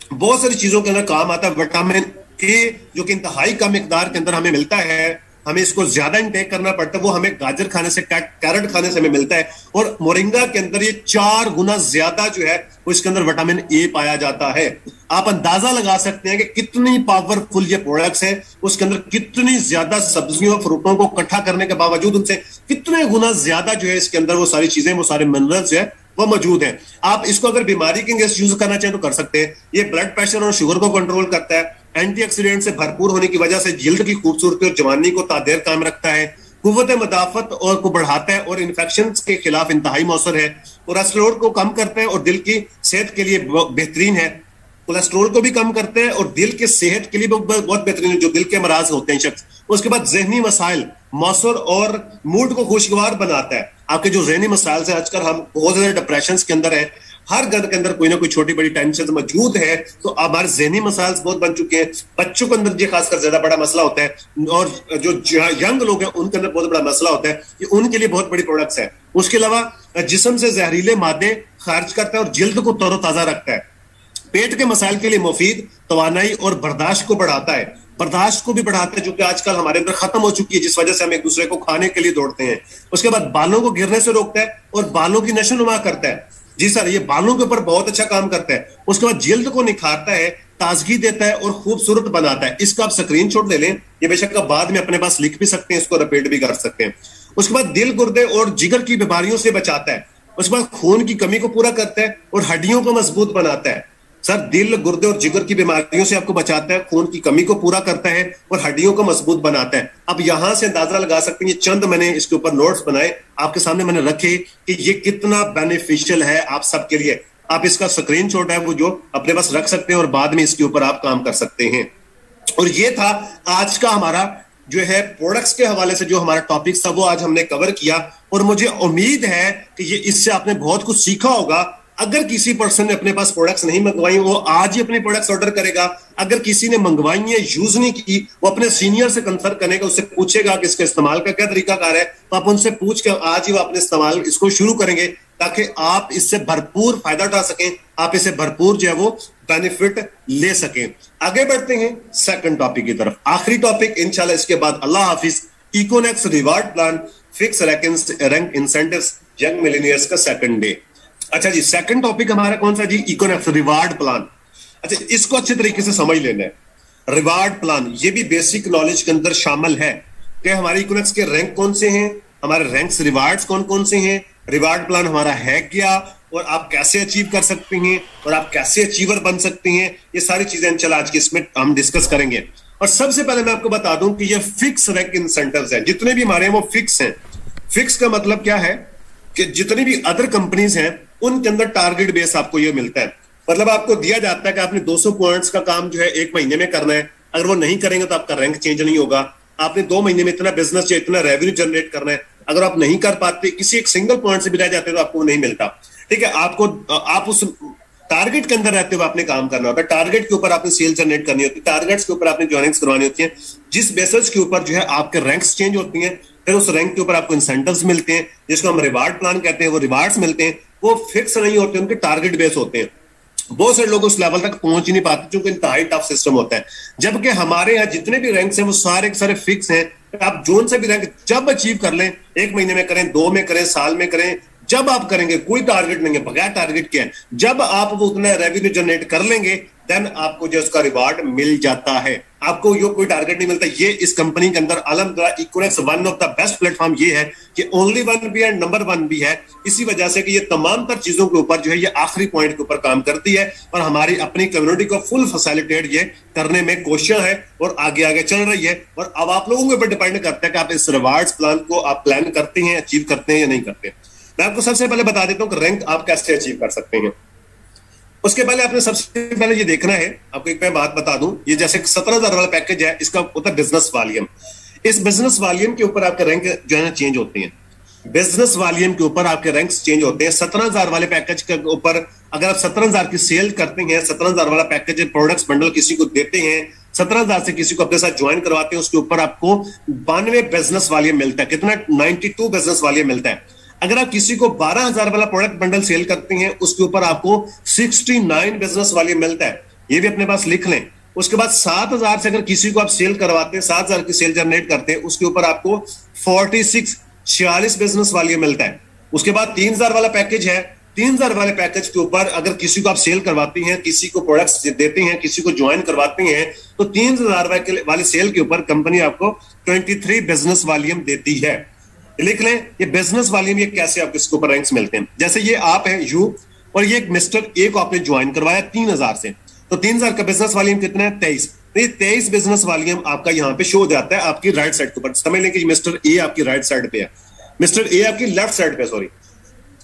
[SPEAKER 1] बहुत सारी चीजों के अंदर काम आता है। विटामिन ए जो कि इंतहाई कम मिकदार के अंदर हमें मिलता है, हमें इसको ज्यादा इंटेक करना पड़ता है, वो हमें गाजर खाने से, कैरेट खाने से हमें मिलता है। और मोरिंगा के अंदर ये 4 गुना ज्यादा जो है वो इसके अंदर विटामिन ए पाया जाता है। आप अंदाजा लगा सकते हैं कि कितनी पावरफुल ये प्रोडक्ट्स हैं, उसके अंदर कितनी ज्यादा सब्जियों फ्रूटों को इकट्ठा करने के बावजूद उनसे कितने गुना ज्यादा जो है इसके अंदर वो सारी चीजें, वो सारे मिनरल्स जो है वो मौजूद है। आप इसको अगर बीमारी के अगेंस्ट यूज करना चाहें तो कर सकते हैं। ये ब्लड प्रेशर और शुगर को कंट्रोल करता है, एंटीऑक्सीडेंट से भरपूर होने की वजह से जिल्द की खूबसूरती और जवानी को तादेर कायम रखता है, कुव्वत मदाफत और को बढ़ाता है और इन्फेक्शन के खिलाफ इंतहाई मौसर है, कोलेस्ट्रॉल को कम करता है और दिल की सेहत के लिए बेहतरीन है। कोलेस्ट्रॉल को भी कम करते हैं और दिल के सेहत के लिए बहुत बेहतरीन है, जो दिल के मराज होते हैं शख्स। उसके बाद जहनी मसाइल, मौसर और मूड को खुशगवार बनाता है। आपके जो जहनी मसाइल से आजकल हम बहुत ज्यादा डिप्रेशन के अंदर है, हर घर के अंदर कोई ना कोई छोटी बड़ी टेंशन मौजूद है, तो हमारे जहनी मसाइल बहुत बन चुके हैं। बच्चों के अंदर ये खासकर ज्यादा बड़ा मसला होता है और जो यंग लोग हैं उनके अंदर बहुत बड़ा मसला होता है, ये उनके लिए बहुत बड़ी प्रोडक्ट्स है। उसके अलावा जिस्म से जहरीले मादे खारिज करता है और जिल्द को तरोताजा रखता है। पेट के मसाइल के लिए मुफीद, तवानाई और बर्दाश्त को बढ़ाता है, बर्दाश्त को भी बढ़ाता है, जो कि आजकल हमारे अंदर खत्म हो चुकी है, जिस वजह से हम एक दूसरे को खाने के लिए दौड़ते हैं। उसके बाद बालों को गिरने से रोकता है और बालों की नशोनुमा करता है। जी सर, ये बालों के ऊपर बहुत अच्छा काम करता है। उसके बाद जिल्द को निखारता है, ताजगी देता है और खूबसूरत बनाता है। इसका आप स्क्रीनशॉट ले लें, ये बेशक आप बाद में अपने पास लिख भी सकते हैं, इसको रिपीट भी कर सकते हैं। उसके बाद दिल, गुर्दे और जिगर की बीमारियों से बचाता है। उसके बाद खून की कमी को पूरा करता है और हड्डियों को मजबूत बनाता है। सर, दिल, गुर्दे और जिगर की बीमारियों से आपको बचाता है, खून की कमी को पूरा करता है और हड्डियों को मजबूत बनाता है। अब यहां से अंदाजा लगा सकते हैं, ये चंद मैंने इसके ऊपर नोट्स बनाए आपके सामने मैंने रखे कि ये कितना बेनिफिशियल है आप सबके लिए। आप इसका स्क्रीनशॉट है वो जो अपने पास रख सकते हैं और बाद में इसके ऊपर आप काम कर सकते हैं। और ये था आज का हमारा जो है प्रोडक्ट्स के हवाले से जो हमारा टॉपिक था, वो आज हमने कवर किया और मुझे उम्मीद है कि ये इससे आपने बहुत कुछ सीखा होगा। अगर किसी पर्सन ने अपने पास प्रोडक्ट्स नहीं मंगवाई, वो आज ही अपने प्रोडक्ट्स ऑर्डर करेगा। अगर किसी ने मंगवाई है, यूज नहीं की, वो अपने सीनियर से कंसल्ट करेगा, उससे पूछेगा कि इसके इस्तेमाल का क्या तरीकाकार है, तो आप उनसे पूछ के आज ही वो अपने इस्तेमाल इसको शुरू करेंगे, ताकि आप इससे भरपूर फायदा उठा सकें, आप इसे भरपूर जो है वो बेनिफिट ले सकें। आगे बढ़ते हैं सेकंड टॉपिक की तरफ, आखिरी टॉपिक इंशाल्लाह। इसके बाद अल्लाह हाफिज। Econex reward plan, fix rank incentives, young millionaires का सेकंड डे। अच्छा जी, सेकंड टॉपिक हमारा कौन सा जी? इकोनेक्स रिवार्ड प्लान। अच्छा, इसको अच्छे तरीके से समझ लेना है। रिवार्ड प्लान ये भी बेसिक नॉलेज के अंदर शामिल है कि हमारे इकोनेक्स के रैंक कौन से हैं, हमारे रैंक्स रिवार्ड्स कौन कौन से हैं, रिवार्ड प्लान हमारा है क्या, और आप कैसे अचीव कर सकते हैं, और आप कैसे अचीवर बन सकते हैं। ये सारी चीजें इंशाल्लाह आज के इसमें हम डिस्कस करेंगे। और सबसे पहले मैं आपको बता दूं कि ये फिक्स रैंक इंसेंटिव्स हैं, जितने भी हमारे हैं वो फिक्स हैं। फिक्स का मतलब क्या है कि जितनी भी अदर कंपनीज हैं उनके अंदर टारगेट बेस आपको ये मिलता है। मतलब आपको दिया जाता है कि आपने 200 पॉइंट्स का काम जो है 1 महीने में करना है। अगर वो नहीं करेंगे तो आपका रैंक चेंज नहीं होगा। आपने 2 महीने में इतना बिजनेस या इतना रेवेन्यू जनरेट करना है। अगर आप नहीं कर पाते, किसी एक सिंगल पॉइंट से भी रह जाते तो आपको नहीं मिलता। ठीक है, आपको आप उस टारगेट के अंदर रहते हुए आपने काम करना होता है। टारगेट के ऊपर आपने सेल जनरेट करनी होती है, टारगेट्स के ऊपर आपने ज्वाइनिंग्स करवानी होती है, जिस बेसिस के ऊपर जो है आपके रैंक्स चेंज होती हैं। फिर उस रैंक के ऊपर आपको इंसेंटिव्स मिलते हैं, जिसको हम रिवार्ड प्लान कहते हैं। वो रिवार्ड्स मिलते हैं, वो फिक्स नहीं होते, उनके टारगेट बेस होते हैं। बहुत सारे लोग उस लेवल तक पहुंच ही नहीं पाते क्योंकि इंतहाई टफ सिस्टम होता है। जबकि हमारे यहाँ जितने भी रैंक्स हैं वो सारे के सारे फिक्स हैं। आप जोन से भी रैंक जब अचीव कर लें, 1 महीने में करें, 2 में करें, साल में करें, जब आप करेंगे, कोई टारगेट नहीं है, बगैर टारगेट के है, जब आप वो उतना रेवेन्यू जनरेट कर लेंगे देन आपको जो उसका रिवार्ड मिल जाता है। आपको यो कोई टारगेट नहीं मिलता। ये इस कंपनी के अंदर अल्हम्दुलिल्लाह Econex one of the best platform ये है कि ओनली वन भी है, नंबर 1 भी है। इसी वजह से कि ये तमाम तर चीजों के ऊपर जो है ये आखिरी पॉइंट के ऊपर काम करती है और हमारी अपनी कम्युनिटी को फुल फैसिलिटेट ये करने में कोशिश है और आगे आगे चल रही है। और अब आप लोगों के ऊपर डिपेंड करता है कि आप इस रिवार्ड्स प्लान को आप प्लान करते हैं, अचीव करते हैं या नहीं करते। मैं आपको सबसे पहले बता देता हूं कि रैंक आप कैसे अचीव कर सकते हैं। उसके पहले आपने सबसे पहले ये देखना है, आपको एक मैं बात बता दूं, ये जैसे 17,000 वाला पैकेज है, इसका होता है बिजनेस वॉल्यूम। इस बिजनेस वॉल्यूम के ऊपर आपके रैंक जो है ना चेंज होते हैं। बिजनेस वॉल्यूम के ऊपर आपके रैंक्स चेंज होते हैं। 17,000 वाले पैकेज के ऊपर अगर आप 17,000 की सेल करते हैं, 17,000 वाला पैकेज प्रोडक्ट्स बंडल किसी को देते हैं, 17,000 से किसी को अपने साथ ज्वाइन करवाते हैं, उसके ऊपर आपको 92 बिजनेस वॉल्यूम मिलता है। कितना? 92 बिजनेस वॉल्यूम मिलता है। अगर आप किसी को 12,000 वाला प्रोडक्ट बंडल सेल करते हैं, उसके ऊपर आपको 69 बिजनेस वॉल्यूम मिलता है। ये भी अपने पास लिख लें। उसके बाद 7,000 से अगर किसी को आप सेल करवाते हैं, 7,000 की सेल जनरेट करते हैं, उसके ऊपर आपको 46 बिजनेस वॉल्यूम मिलता है। उसके बाद 3,000 वाला पैकेज है। 3,000 वाले पैकेज के ऊपर अगर किसी को आप सेल करवाते हैं, किसी को प्रोडक्ट्स देते हैं, किसी को ज्वाइन करवाते हैं, तो 3,000 वाले सेल के ऊपर कंपनी आपको 23 बिजनेस वॉल्यूम देती है। लिख लें ये बिजनेस वॉल्यूम, ये कैसे आपको इसके ऊपर रैंक्स मिलते हैं। जैसे ये आप है यू, और ये मिस्टर ए को आपने ज्वाइन करवाया 3,000 से, तो 3,000 का बिजनेस वॉल्यूम कितना है? 23। तो ये 23 बिजनेस वॉल्यूम आपका यहाँ पे शो हो जाता है आपकी राइट साइड के ऊपर। समझ लें कि मिस्टर ए आपकी राइट साइड पे है, मिस्टर ए आपकी लेफ्ट साइड पे, सॉरी,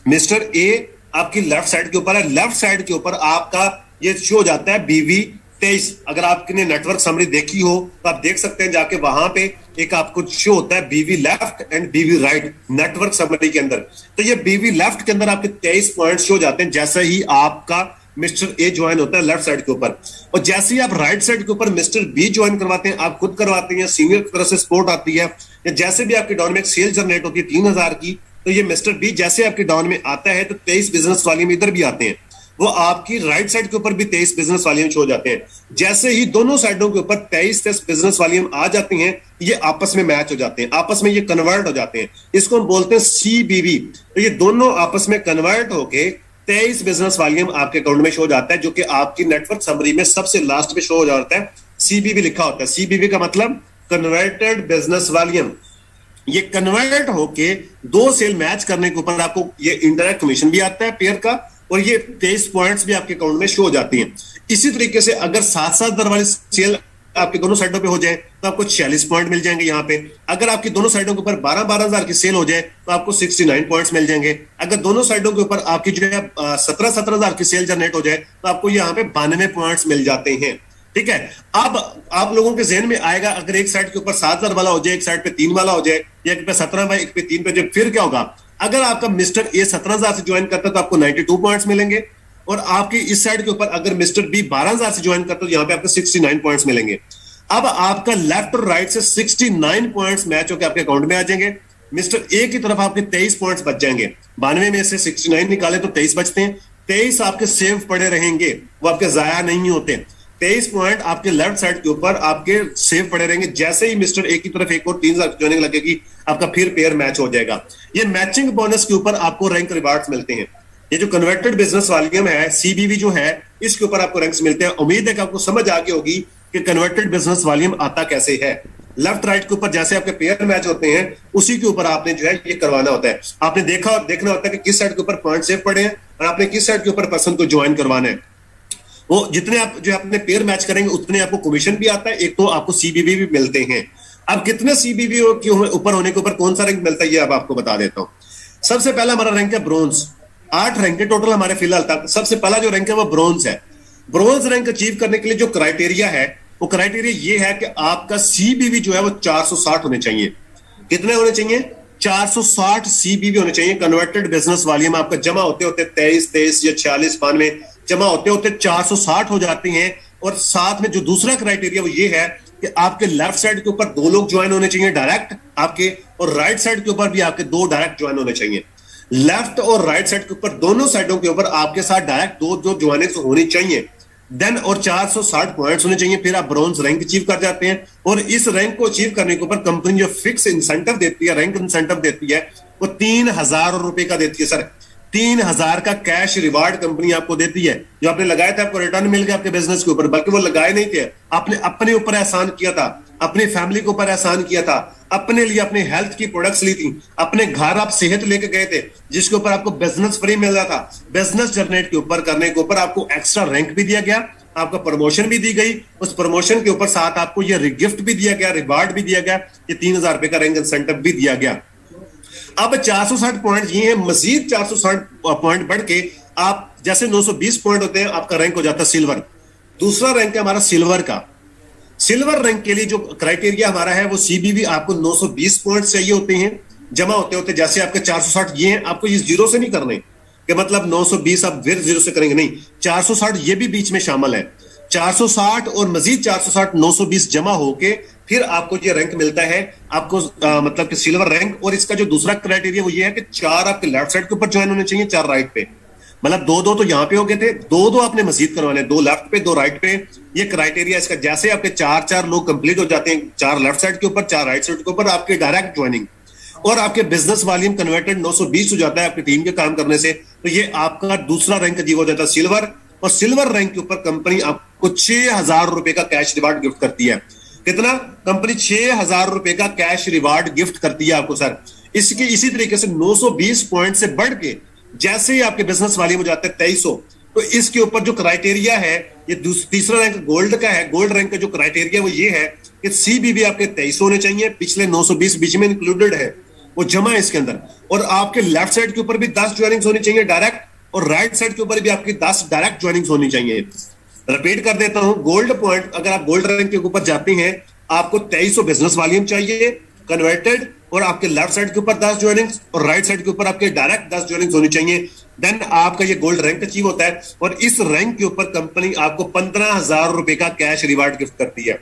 [SPEAKER 1] मिस्टर ए आपकी लेफ्ट साइड के ऊपर है। लेफ्ट साइड के ऊपर आपका ये शो हो जाता है BV 23। अगर आपने नेटवर्क समरी देखी हो तो आप देख सकते हैं जाके, वहां पे एक आपको शो होता है BV left and BV right network summary के अंदर। तो ये BV लेफ्ट के अंदर आपके 23 पॉइंट शो हो जाते हैं जैसे ही आपका मिस्टर ए ज्वाइन होता है लेफ्ट साइड के ऊपर। और जैसे ही आप राइट साइड के ऊपर मिस्टर बी ज्वाइन करवाते हैं, आप खुद करवाते हैं, सीनियर की तरफ से सपोर्ट आती है, या जैसे भी आपकी डाउन में एक सेल जनरेट होती है 3,000 की, तो ये मिस्टर बी जैसे आपके डाउन में आता है तो 23 बिजनेस वॉल्यूम इधर भी आते हैं, वो आपकी राइट साइड के ऊपर भी 23 बिजनेस वॉल्यूम हो जाते हैं। जैसे ही दोनों साइडों के ऊपर 23 बिजनेस वॉल्यूम आ जाती हैं, ये आपस में मैच हो जाते हैं, आपस में ये कन्वर्ट हो जाते हैं। इसको हम बोलते हैं CBV। तो ये दोनों आपस में कन्वर्ट होके 23 बिजनेस वॉल्यूम आपके अकाउंट में शो हो जाता है, जो कि आपकी नेटवर्क समरी में सबसे लास्ट में शो हो जाता है। CBV लिखा होता है। CBV का मतलब कन्वर्टेड बिजनेस वॉल्यूम। ये कन्वर्ट होके दो सेल मैच करने के ऊपर आपको ये इंडायरेक्ट कमीशन भी आता है पेयर का, और ये 23 पॉइंट्स भी आपके अकाउंट में शो हो जाती हैं। इसी तरीके से अगर 7,000 वाली सेल आपके दोनों साइडों पे हो जाए तो आपको 46 पॉइंट मिल जाएंगे यहाँ पे। अगर आपकी दोनों साइडों के ऊपर 12,000 की सेल हो जाए तो आपको 69 पॉइंट्स मिल जाएंगे। अगर दोनों साइडों के ऊपर आपकी जो है 17,000 की सेल जनरेट हो जाए तो आपको यहाँ पे 92 पॉइंट्स मिल जाते हैं। ठीक है। अब आप लोगों के जहन में आएगा, अगर एक साइड के ऊपर 7,000 वाला हो जाए, एक साइड पे 3 वाला हो जाए, या एक पे 17 एक पे 3 पे जाए, फिर क्या होगा? अगर आपका मिस्टर ए 17,000 से ज्वाइन करता है तो आपको 92 पॉइंट्स मिलेंगे, और आपकी इस साइड के ऊपर अगर मिस्टर बी 12,000 से ज्वाइन करता है तो यहाँ पे आपको 69 पॉइंट्स मिलेंगे। अब आपका लेफ्ट और राइट से 69 पॉइंट्स मैच होकर आपके अकाउंट में आ जाएंगे। मिस्टर ए की तरफ आपके 23 पॉइंट्स बच जाएंगे। 92 में से 69 निकाले तो 23 बचते हैं। 23 आपके सेव पड़े रहेंगे, वो आपके जाया नहीं होते। 23 पॉइंट आपके लेफ्ट साइड के ऊपर आपके सेव पड़े रहेंगे। जैसे ही मिस्टर ए की तरफ एक और 3,000 ज्वाइनिंग लगेगी, आपका फिर पेयर मैच हो जाएगा। ये मैचिंग बोनस के ऊपर आपको रैंक रिवार्ड्स मिलते हैं। ये जो कन्वर्टेड बिजनेस वॉल्यूम है, CBV जो है, इसके ऊपर आपको रैंक्स मिलते हैं। उम्मीद है कि आपको समझ आ गई होगी कि कन्वर्टेड बिजनेस वॉल्यूम आता कैसे है। लेफ्ट राइट के ऊपर जैसे आपके पेयर मैच होते हैं, उसी के ऊपर आपने जो है ये करवाना होता है। आपने देखना होता है कि किस साइड के ऊपर पॉइंट सेव पड़े हैं और आपने किस साइड के ऊपर पर्सन को ज्वाइन करवाना है। वो जितने आप जो अपने पेयर मैच करेंगे उतने आपको कमीशन भी आता है, एक तो आपको CBV भी मिलते हैं। अब कितने CBV के ऊपर होने के ऊपर कौन सा रैंक मिलता है, ये अब आपको बता देता हूं। सबसे पहला हमारा रैंक है ब्रोंज। 8 रैंक है टोटल हमारे फिलहाल तक। सबसे पहला जो रैंक है वो ब्रोंज है। ब्रोंज रैंक अचीव करने के लिए जो क्राइटेरिया है, वो क्राइटेरिया ये है कि आपका CBV जो है वो 460 होने चाहिए। कितने होने चाहिए? 460 CBV होने चाहिए। कन्वर्टेड बिजनेस वॉल्यूम आपका जमा होते होते 23 या 46 92 जमा होते होते 460 हो जाती हैं। और साथ में जो दूसरा क्राइटेरिया वो ये है कि आपके लेफ्ट साइड के ऊपर 2 लोग ज्वाइन होने चाहिए डायरेक्ट आपके, और राइट साइड के ऊपर भी आपके 2 डायरेक्ट ज्वाइन होने चाहिए। लेफ्ट और राइट साइड के ऊपर दोनों साइडों के ऊपर आपके साथ डायरेक्ट 2 ज्वाइनिंग होनी चाहिए। देन और 460 पॉइंट्स होने चाहिए, फिर आप ब्रोंज रैंक अचीव कर जाते हैं। और इस रैंक को अचीव करने के ऊपर कंपनी जो फिक्स इंसेंटिव देती है, रैंक इंसेंटिव देती है, वो 3,000 रुपए का देती है। सर 3,000 का कैश रिवार्ड कंपनी आपको देती है। जो आपने लगाया था आपको रिटर्न मिल गया आपके बिजनेस के ऊपर, बल्कि वो लगाए नहीं थे, आपने अपने ऊपर एहसान किया था, अपनी फैमिली के ऊपर एहसान किया था, अपने लिए अपने हेल्थ की प्रोडक्ट्स ली थी, अपने घर आप सेहत लेके गए थे, जिसके ऊपर आपको बिजनेस फ्री मिल रहा था। बिजनेस जनरेट के ऊपर करने के ऊपर आपको एक्स्ट्रा रैंक भी दिया गया, आपका प्रमोशन भी दी गई। उस प्रमोशन के ऊपर साथ आपको ये गिफ्ट भी दिया गया, रिवार्ड भी दिया गया, ये 3,000 रुपए का रैंक इंसेंटिव भी दिया गया। अब 460 पॉइंट ये है, मजीद 460 पॉइंट बढ़ के आप जैसे 920 पॉइंट होते हैं, आपका रैंक हो जाता है सिल्वर। दूसरा रैंक है हमारा सिल्वर का। सिल्वर रैंक के लिए जो क्राइटेरिया हमारा है वो सीबीवी आपको 920 पॉइंट चाहिए होते हैं, जमा होते होते जैसे आपके 460 ये हैं, आपको ये जीरो से नहीं करने कि मतलब 920 आप फिर जीरो से करेंगे, नहीं, 460 ये भी बीच में शामिल है। 460 और मजीद 460 920 जमा होके फिर आपको ये रैंक मिलता है आपको मतलब कि सिल्वर रैंक। और इसका जो दूसरा क्राइटेरिया वो ये है कि 4 आपके लेफ्ट साइड के ऊपर ज्वाइन होने चाहिए, 4 राइट पे, मतलब 2-2 तो यहां पे हो गए थे, 2-2 आपने मजीद करवाने, 2 लेफ्ट पे 2 राइट पे। ये क्राइटेरिया इसका, जैसे आपके 4-4 लोग कंप्लीट हो जाते हैं, 4 लेफ्ट साइड के ऊपर 4 राइट साइड के ऊपर, आपके डायरेक्ट ज्वाइनिंग और आपके बिजनेस वॉल्यूम कन्वर्टेड 920 हो जाता है आपकी टीम के काम करने से, तो ये आपका दूसरा रैंक अचीव हो जाता है सिल्वर। और सिल्वर रैंक के ऊपर कंपनी आपको 6,000 रुपए का कैश रिवार्ड गिफ्ट करती है। कितना? कंपनी 6,000 रुपए का कैश रिवार्ड गिफ्ट करती है आपको सर। इसकी इसी तरीके से 920 पॉइंट से बढ़ के जैसे ही आपके बिजनेस वॉल्यूम हो जाते हैं 2300, तो इसके ऊपर जो क्राइटेरिया है, ये तीसरा रैंक गोल्ड का है। गोल्ड रैंक का जो क्राइटेरिया वो ये है कि सीबीबी आपके 2300 होने चाहिए, पिछले 920 बीच में इंक्लूडेड है, वो जमा है इसके अंदर। और आपके लेफ्ट साइड के ऊपर भी 10 ज्वाइनिंग्स होनी चाहिए डायरेक्ट, और राइट साइड के ऊपर भी आपकी 10 डायरेक्ट ज्वाइनिंग्स होनी चाहिए। रिपीट कर देता हूं, गोल्ड पॉइंट अगर आप गोल्ड रैंक के ऊपर जाते हैं, आपको 2300 बिजनेस वॉल्यूम चाहिए कन्वर्टेड, और आपके लेफ्ट साइड के ऊपर 10 ज्वाइनिंग्स और राइट साइड के ऊपर आपके डायरेक्ट 10 ज्वाइनिंग्स होनी चाहिए, देन आपका ये गोल्ड रैंक अचीव होता है। और इस रैंक के ऊपर कंपनी आपको 15,000 रुपए का कैश रिवार्ड गिफ्ट करती है।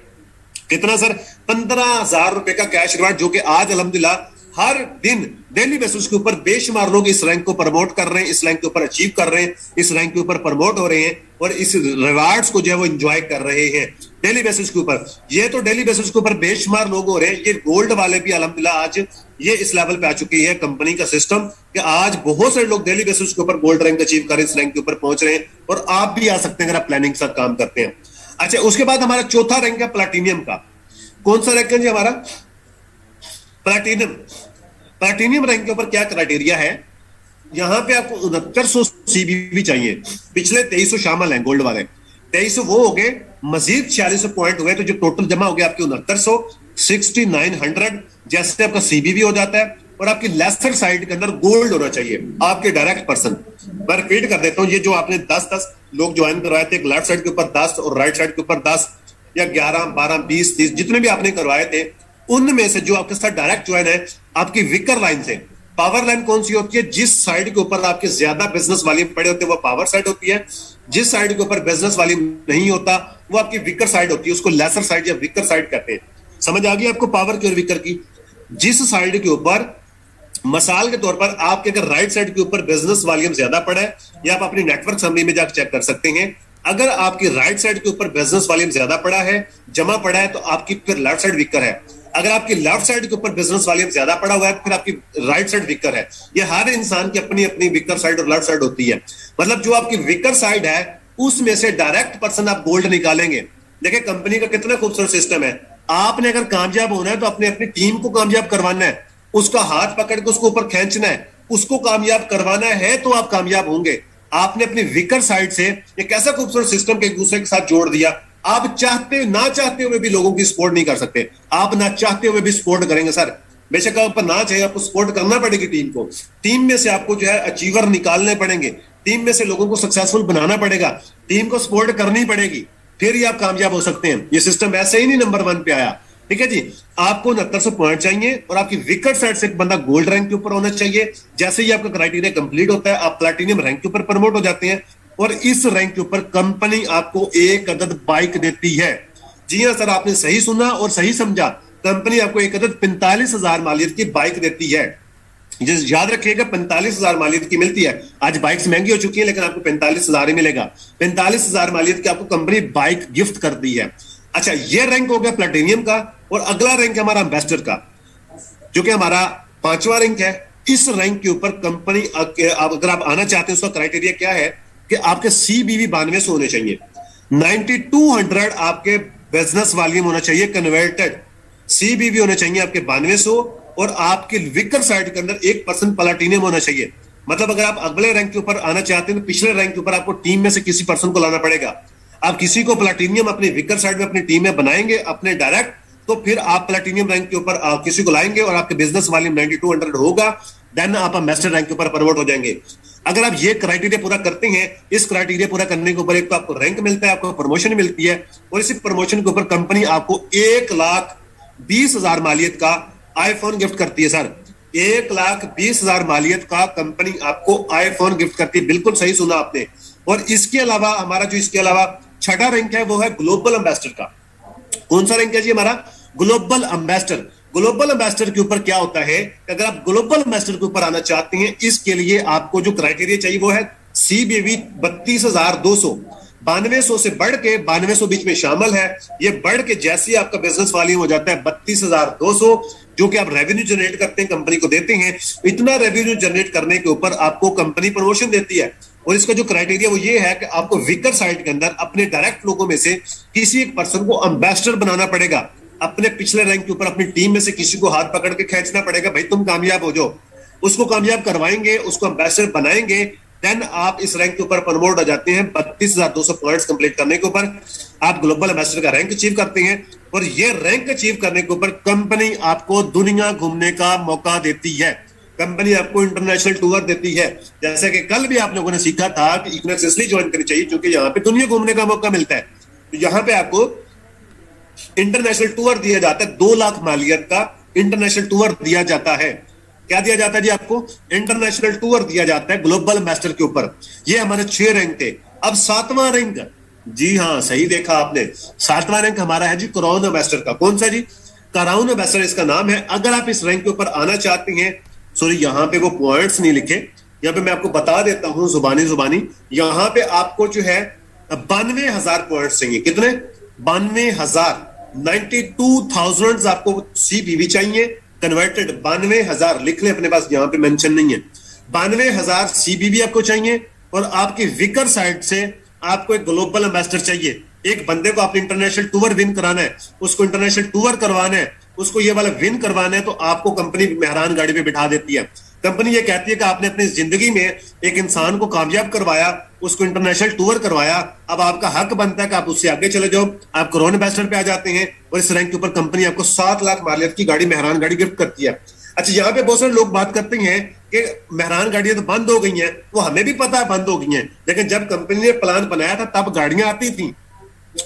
[SPEAKER 1] कितना सर? 15,000 रुपए का कैश रिवार्ड, जो कि आज अल्हम्दुलिल्लाह हर दिन डेली बेसिस के ऊपर बेशुमार लोग इस रैंक को प्रमोट कर रहे हैं, इस रैंक के ऊपर अचीव कर रहे हैं, इस रैंक के ऊपर प्रमोट हो रहे हैं और इस रिवार्ड्स को जो है वो एंजॉय कर रहे हैं डेली बेसिस के ऊपर। ये तो डेली बेसिस के ऊपर बेशुमार लोग हो रहे हैं, ये गोल्ड वाले भी अल्हम्दुलिल्लाह आज ये इस लेवल पे आ चुकी है कंपनी का सिस्टम कि आज बहुत सारे लोग डेली बेसिस के ऊपर गोल्ड रैंक अचीव कर इस रैंक के ऊपर पहुंच रहे हैं, और आप भी आ सकते हैं अगर आप प्लानिंग के साथ काम करते हैं। अच्छा, उसके बाद हमारा चौथा रैंक है प्लैटिनियम का। कौन सा रैंक है जी हमारा? प्लैटिनियम। प्लैटिनियम रैंक के ऊपर क्या क्राइटेरिया है? यहां पे आपको 6900 सीबीबी चाहिए, पिछले 2300 शामिल हैं गोल्ड वाले, 2300 वो हो गए, मजीद 4600 पॉइंट हो गए, तो जो टोटल जमा हो गया आपके 6900 6900 जैसे आपका सीबीबी हो जाता है। और आपकी लेफ्ट साइड के अंदर गोल्ड होना चाहिए आपके डायरेक्ट पर्सन। मैं रिपीट कर देता हूं, ये जो आपने 10-10 लोग ज्वाइन करवाए थे, लेफ्ट साइड के ऊपर 10 और राइट साइड के ऊपर 10 या 11 12 20 30 जितने भी आपने करवाए थे, उनमें से जो आपके साथ डायरेक्ट ज्वाइन है आपकी विकर लाइन से। पावर लाइन कौन सी होती है? जिस साइड के ऊपर आपके ज्यादा बिजनेस वॉल्यूम पड़े होते हैं वो पावर साइड होती है, जिस साइड के ऊपर बिजनेस वॉल्यूम नहीं होता वो आपकी विकर साइड होती है, उसको लेसर साइड या विकर साइड कहते हैं। समझ आ गई आपको पावर की और विकर की? जिस साइड के ऊपर, मिसाल के तौर पर आपके अगर राइट साइड के ऊपर बिजनेस वॉल्यूम ज्यादा पड़ा है, या आप अपनी नेटवर्क समरी में जाकर चेक कर सकते हैं, अगर आपकी राइट साइड के ऊपर बिजनेस वॉल्यूम ज्यादा पड़ा है, जमा पड़ा है, तो आपकी फिर लेफ्ट साइड विकर है। अगर आपकी लेफ्ट साइड के ऊपर बिजनेस वॉल्यूम ज्यादा पड़ा हुआ है तो फिर आपकी राइट साइड विकर है। ये हर इंसान की अपनी अपनी विकर साइड और लेफ्ट साइड होती है। मतलब जो आपकी विकर साइड है उसमें से डायरेक्ट पर्सन आप गोल्ड निकालेंगे। देखिए कंपनी का कितना खूबसूरत सिस्टम है। आपने अगर कामयाब होना है तो अपने अपनी टीम को कामयाब करवाना है, उसका हाथ पकड़ के उसको ऊपर खींचना है, उसको कामयाब करवाना है, तो आप कामयाब होंगे। आपने अपनी विकर साइड से एक ऐसा खूबसूरत सिस्टम के एक दूसरे के साथ जोड़ दिया। आप चाहते ना चाहते हुए भी लोगों की सपोर्ट नहीं कर सकते, आप ना चाहते हुए भी सपोर्ट करेंगे सर। बेशक आप ना चाहिए, आपको सपोर्ट करना पड़ेगी टीम को। टीम में से आपको जो है अचीवर निकालने पड़ेंगे, टीम में से लोगों को सक्सेसफुल बनाना पड़ेगा, टीम को सपोर्ट करनी पड़ेगी, फिर ही आप कामयाब हो सकते हैं। ये सिस्टम ऐसे ही नहीं नंबर 1 पे आया, ठीक है जी। आपको 6900 पॉइंट चाहिए और आपकी विकेट साइड से एक बंदा गोल्ड रैंक के ऊपर होना चाहिए। जैसे ही आपका क्राइटेरिया कंप्लीट होता है आप प्लैटिनियम रैंक के ऊपर प्रमोट हो जाते हैं, और इस रैंक के ऊपर कंपनी आपको एक अदद बाइक देती है। जी हाँ सर, आपने सही सुना और सही समझा, कंपनी आपको एक अदद 45,000 मालियत की बाइक देती है। याद रखिएगा 45,000 मालियत की मिलती है। आज बाइक्स महंगी हो चुकी है लेकिन आपको 45,000 ही मिलेगा। 45,000 मालियत की आपको कंपनी बाइक गिफ्ट कर दी है। अच्छा, ये रैंक हो गया प्लैटिनियम का, और अगला रैंक है हमारा एम्बेसडर का, जो कि हमारा 5वां रैंक है। इस रैंक के ऊपर कंपनी अगर आप आना चाहते हैं, उसका क्राइटेरिया क्या है कि आपके सीबीवी 9200 होने चाहिए, 9200 आपके बिजनेस वॉल्यूम होना चाहिए कन्वर्टेड, सीबीवी होने चाहिए आपके 9200, और आपके विकर साइड के अंदर 1% प्लैटिनियम होना चाहिए। मतलब अगर आप अगले रैंक के ऊपर आना चाहते हैं तो पिछले रैंक के ऊपर आपको टीम में से किसी पर्सन को लाना पड़ेगा। आप किसी को प्लैटिनियम अपनी विकर साइड में अपनी टीम में बनाएंगे अपने डायरेक्ट, तो फिर आप प्लैटिनियम रैंक के ऊपर किसी को लाएंगे और आपके बिजनेस वॉल्यूम 9200 होगा। देन आप एम्बेसडर रैंक के ऊपर प्रमोट हो जाएंगे। अगर आप ये क्राइटेरिया पूरा करते हैं, इस क्राइटेरिया पूरा करने के ऊपर एक तो आपको रैंक मिलता है, आपको प्रमोशन मिलती है, और इसी प्रमोशन के ऊपर कंपनी आपको 1,20,000 मालियत का आईफोन गिफ्ट करती है सर। 1,20,000 मालियत का कंपनी आपको आईफोन गिफ्ट करती है, बिल्कुल सही सुना आपने। और इसके अलावा हमारा जो इसके अलावा छठा रैंक है वो है ग्लोबल एम्बेसडर का। कौन सा रैंक है जी हमारा? Global ambassador. ग्लोबल एम्बेसडर के ऊपर क्या होता है कि अगर आप ग्लोबल एम्बेसडर के ऊपर आना चाहते हैं, इसके लिए आपको जो क्राइटेरिया चाहिए वो है CBV 32,200। 9200 से बढ़ के 9200 बीच में शामिल है। ये बढ़ के जैसे ही आपका बिजनेस वॉल्यूम हो जाता है 32,200, जो कि आप रेवेन्यू जनरेट करते हैं, कंपनी को देते हैं, इतना रेवेन्यू जनरेट करने के ऊपर आपको कंपनी प्रमोशन देती है। और इसका जो क्राइटेरिया वो ये है कि आपको विकर साइट के अंदर अपने डायरेक्ट लोगों में से किसी एक पर्सन को एम्बेसडर बनाना पड़ेगा। अपने पिछले रैंक के ऊपर अपनी टीम में से किसी को हाथ पकड़ के खींचना पड़ेगा, भाई तुम कामयाब हो जाओ। उसको कामयाब करवाएंगे, उसको एम्बेसडर बनाएंगे, देन आप इस रैंक के ऊपर प्रमोट हो जाते हैं। 32,200 पॉइंट्स कंप्लीट करने के ऊपर आप ग्लोबल एम्बेसडर का रैंक अचीव करते हैं। और ये रैंक अचीव करने के ऊपर कंपनी आपको दुनिया घूमने का मौका देती है, कंपनी आपको इंटरनेशनल टूर देती है। जैसे कि कल भी आप लोगों ने सीखा था कि इक्विनॉक्स इसलिए ज्वाइन करनी चाहिए क्योंकि यहाँ पे दुनिया घूमने का मौका मिलता है। तो यहाँ पे आपको इंटरनेशनल टूर दिया जाता है, 2 लाख मालियत का इंटरनेशनल टूर दिया जाता है। क्या दिया जाता है जी? आपको इंटरनेशनल टूर दिया जाता है ग्लोबल एम्बेसडर के ऊपर। ये हमारे 6 रैंक थे। अब 7वां रैंक, जी हाँ सही देखा आपने, 7वां रैंक हमारा है जी क्राउन एम्बेसडर का। कौन सा जी? क्राउन एम्बेसडर इसका नाम है। अगर आप इस रैंक के ऊपर आना चाहते हैं, सॉरी यहाँ पे वो पॉइंट्स नहीं लिखे, यहाँ पे मैं आपको बता देता हूं जुबानी। यहाँ पे आपको जो है 92,000 पॉइंट्स चाहिए। कितने? 92,000, 92,000 आपको CBV चाहिए कन्वर्टेड। 92,000 लिख लें अपने पास, यहाँ पे मेंशन नहीं है। 92,000 CBV आपको चाहिए। और आपकी विकर साइड से आपको एक ग्लोबल एम्बेसडर चाहिए। एक बंदे को आपने इंटरनेशनल टूर विन कराना है, उसको इंटरनेशनल टूर करवाना है, उसको ये वाला विन करवाना है, तो आपको कंपनी मेहरान गाड़ी पे बिठा देती है। कंपनी ये कहती है कि आपने अपनी जिंदगी में एक इंसान को कामयाब करवाया, उसको इंटरनेशनल टूर करवाया, अब आपका हक बनता है कि आप उससे आगे चले जाओ। आप क्राउन एम्बेसडर पे आ जाते हैं और इस रैंक के ऊपर कंपनी आपको 7 लाख मालियत की गाड़ी, मेहरान गाड़ी गिफ्ट करती है। अच्छा, यहाँ पे बहुत सारे लोग बात करते हैं कि मेहरान गाड़ियां तो बंद हो गई हैं। वो हमें भी पता है बंद हो गई हैं, लेकिन जब कंपनी ने प्लान बनाया था तब गाड़ियां आती थी।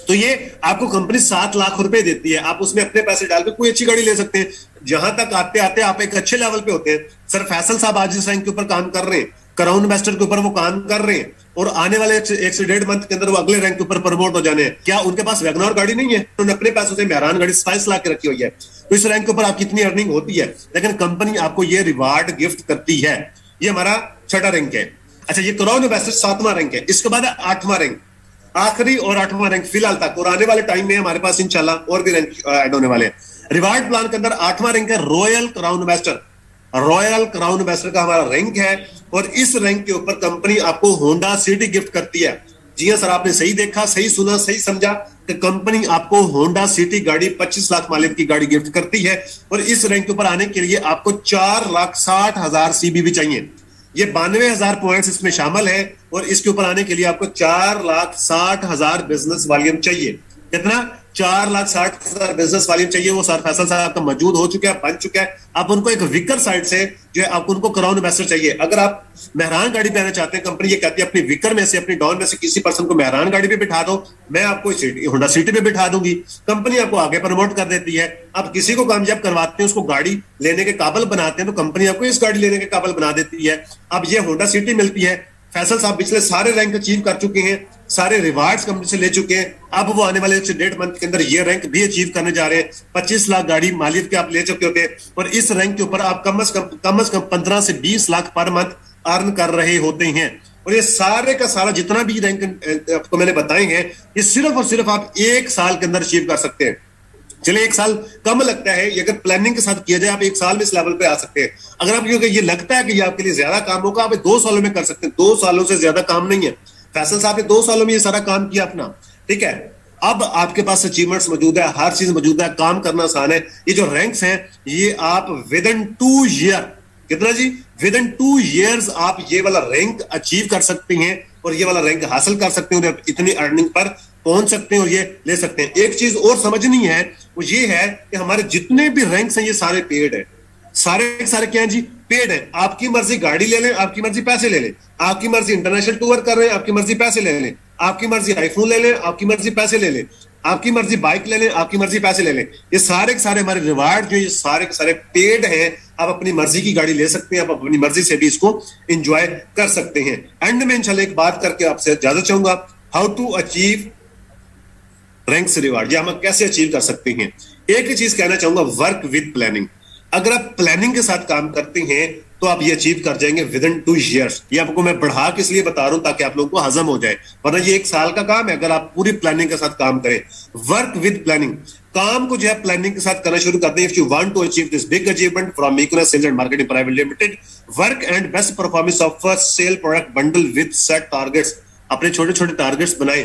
[SPEAKER 1] तो ये आपको कंपनी 7 लाख रुपए देती है, आप उसमें अपने पैसे डाल के कोई अच्छी गाड़ी ले सकते हैं। जहां तक आते आते आप एक अच्छे लेवल पे होते हैं। सर फैसल साहब आज इस रैंक के ऊपर काम कर रहे हैं, क्राउन एम्बेसडर के ऊपर वो काम कर रहे हैं, और आने वाले 1 से 1.5 मंथ के अंदर वो अगले रैंक के ऊपर प्रमोट हो जाने हैं। क्या उनके पास वैगनआर गाड़ी नहीं है? उन्होंने अपने पैसों से मेहरान गाड़ी 27 लाख की रखी हुई है। तो इस रैंक के ऊपर आपकी इतनी अर्निंग होती है, लेकिन कंपनी आपको ये रिवार्ड गिफ्ट करती है। ये हमारा 6वां रैंक है। अच्छा, ये क्राउन एम्बेसडर 7वां रैंक है। इसके बाद 8वां रैंक, आखिरी और 8वां रैंक फिलहाल तक, और आने वाले टाइम में हमारे पास इंशाल्लाह और भी रैंक ऐड होने वाले हैं। रिवार्ड प्लान के अंदर 8वां रैंक है royal crown ambassador. Royal crown ambassador का हमारा रैंक है, और इस रैंक के ऊपर कंपनी आपको होंडा सिटी गिफ्ट करती है। जी हाँ सर, आपने सही देखा, सही सुना, सही समझा कि कंपनी आपको होंडा सिटी गाड़ी 25 लाख मालियत की गाड़ी गिफ्ट करती है। और इस रैंक के ऊपर आने के लिए आपको 4,60,000 CBV चाहिए। ये 92,000 पॉइंट्स इसमें शामिल है, और इसके ऊपर आने के लिए आपको 4,60,000 बिजनेस वॉल्यूम चाहिए। कितना? 4,60,000 बिजनेस वॉल्यूम चाहिए। वो सर फैसल साहब का मौजूद हो चुका है, बन चुका है। आप उनको एक विकर साइड से जो है आपको उनको क्राउन एम्बेसडर चाहिए। अगर आप मेहरान गाड़ी पे आना चाहते हैं, कंपनी ये कहती है अपनी विकर में से, अपनी डॉन में से किसी पर्सन को मेहरान गाड़ी पे बिठा दो, मैं आपको होंडा सिटी पे बिठा दूंगी। कंपनी आपको आगे प्रमोट कर देती है। आप किसी को कामयाब करवाते हैं, उसको गाड़ी लेने के काबिल बनाते हैं, तो कंपनी आपको इस गाड़ी लेने के काबिल बना देती है। अब ये होंडा सिटी मिलती है। फैसल साहब पिछले सारे रैंक अचीव कर चुके हैं, सारे रिवार्ड्स कंपनी से ले चुके हैं। अब वो आने वाले 1.5 मंथ के अंदर ये रैंक भी अचीव करने जा रहे हैं। 25 लाख गाड़ी मालियत के आप ले चुके होते हैं, और इस रैंक के ऊपर आप कम से कम 15 से 20 लाख पर मंथ अर्न कर रहे होते हैं। और ये सारे का सारा जितना भी रैंक आपको मैंने बताए हैं, ये सिर्फ और सिर्फ आप 1 साल के अंदर अचीव कर सकते हैं। चलिए 1 साल कम लगता है, ये अगर प्लानिंग के साथ किया जाए आप 1 साल में इस लेवल पे आ सकते हैं। अगर आप ये लगता है कि ये आपके लिए ज्यादा काम होगा, आप 2 सालों में कर सकते हैं। 2 सालों से ज्यादा काम नहीं है। फैसल साहब ने 2 सालों में ये सारा काम किया अपना, ठीक है। अब आपके पास अचीवमेंट्स मौजूद है, हर चीज मौजूद है, काम करना आसान है। ये जो रैंक्स हैं, ये आप विद इन 2 ईयर, कितना जी? विद इन 2 ईयर्स आप ये वाला रैंक अचीव कर सकते हैं, और ये वाला रैंक हासिल कर सकते हैं, और इतनी अर्निंग पर पहुंच सकते हैं, और ये ले सकते हैं। एक चीज और समझनी है, वो ये है कि हमारे जितने भी रैंक्स हैं ये सारे पेड है। सारे क्या हैं जी? पेड है, आपकी मर्जी गाड़ी ले लें, आपकी मर्जी पैसे ले लें, आपकी मर्जी इंटरनेशनल टूर कर रहे हैं, आपकी मर्जी पैसे ले लें, आपकी मर्जी आईफोन ले लें, आपकी मर्जी पैसे ले लें, आपकी मर्जी बाइक ले लें, आपकी मर्जी पैसे ले लें। ये सारे के सारे हमारे रिवार्ड जो ये सारे के सारे पेड हैं, आप अपनी मर्जी की गाड़ी ले सकते हैं, आप अपनी मर्जी से भी इसको एंजॉय कर सकते हैं। एंड में इंशाल्लाह एक बात करके आपसे इजाजत चाहूंगा, how to achieve ranks reward, ये हम कैसे अचीव कर सकते हैं। एक ही चीज कहना चाहूंगा, वर्क विद प्लानिंग। अगर आप प्लानिंग के साथ काम करते हैं तो आप ये अचीव कर जाएंगे विद इन 2 years। ये आपको मैं बढ़ा के इसलिए बता रहा हूं ताकि आप लोगों को हजम हो जाए, वरना ये 1 साल का काम है अगर आप पूरी प्लानिंग के साथ काम करें। वर्क विद प्लानिंग, काम को जो है प्लानिंग के साथ करना शुरू कर दें। If you want to achieve this big achievement from Equinox sales and marketing private limited, work and best performance of first sale product bundle with set targets. अपने छोटे छोटे टारगेट्स बनाएं,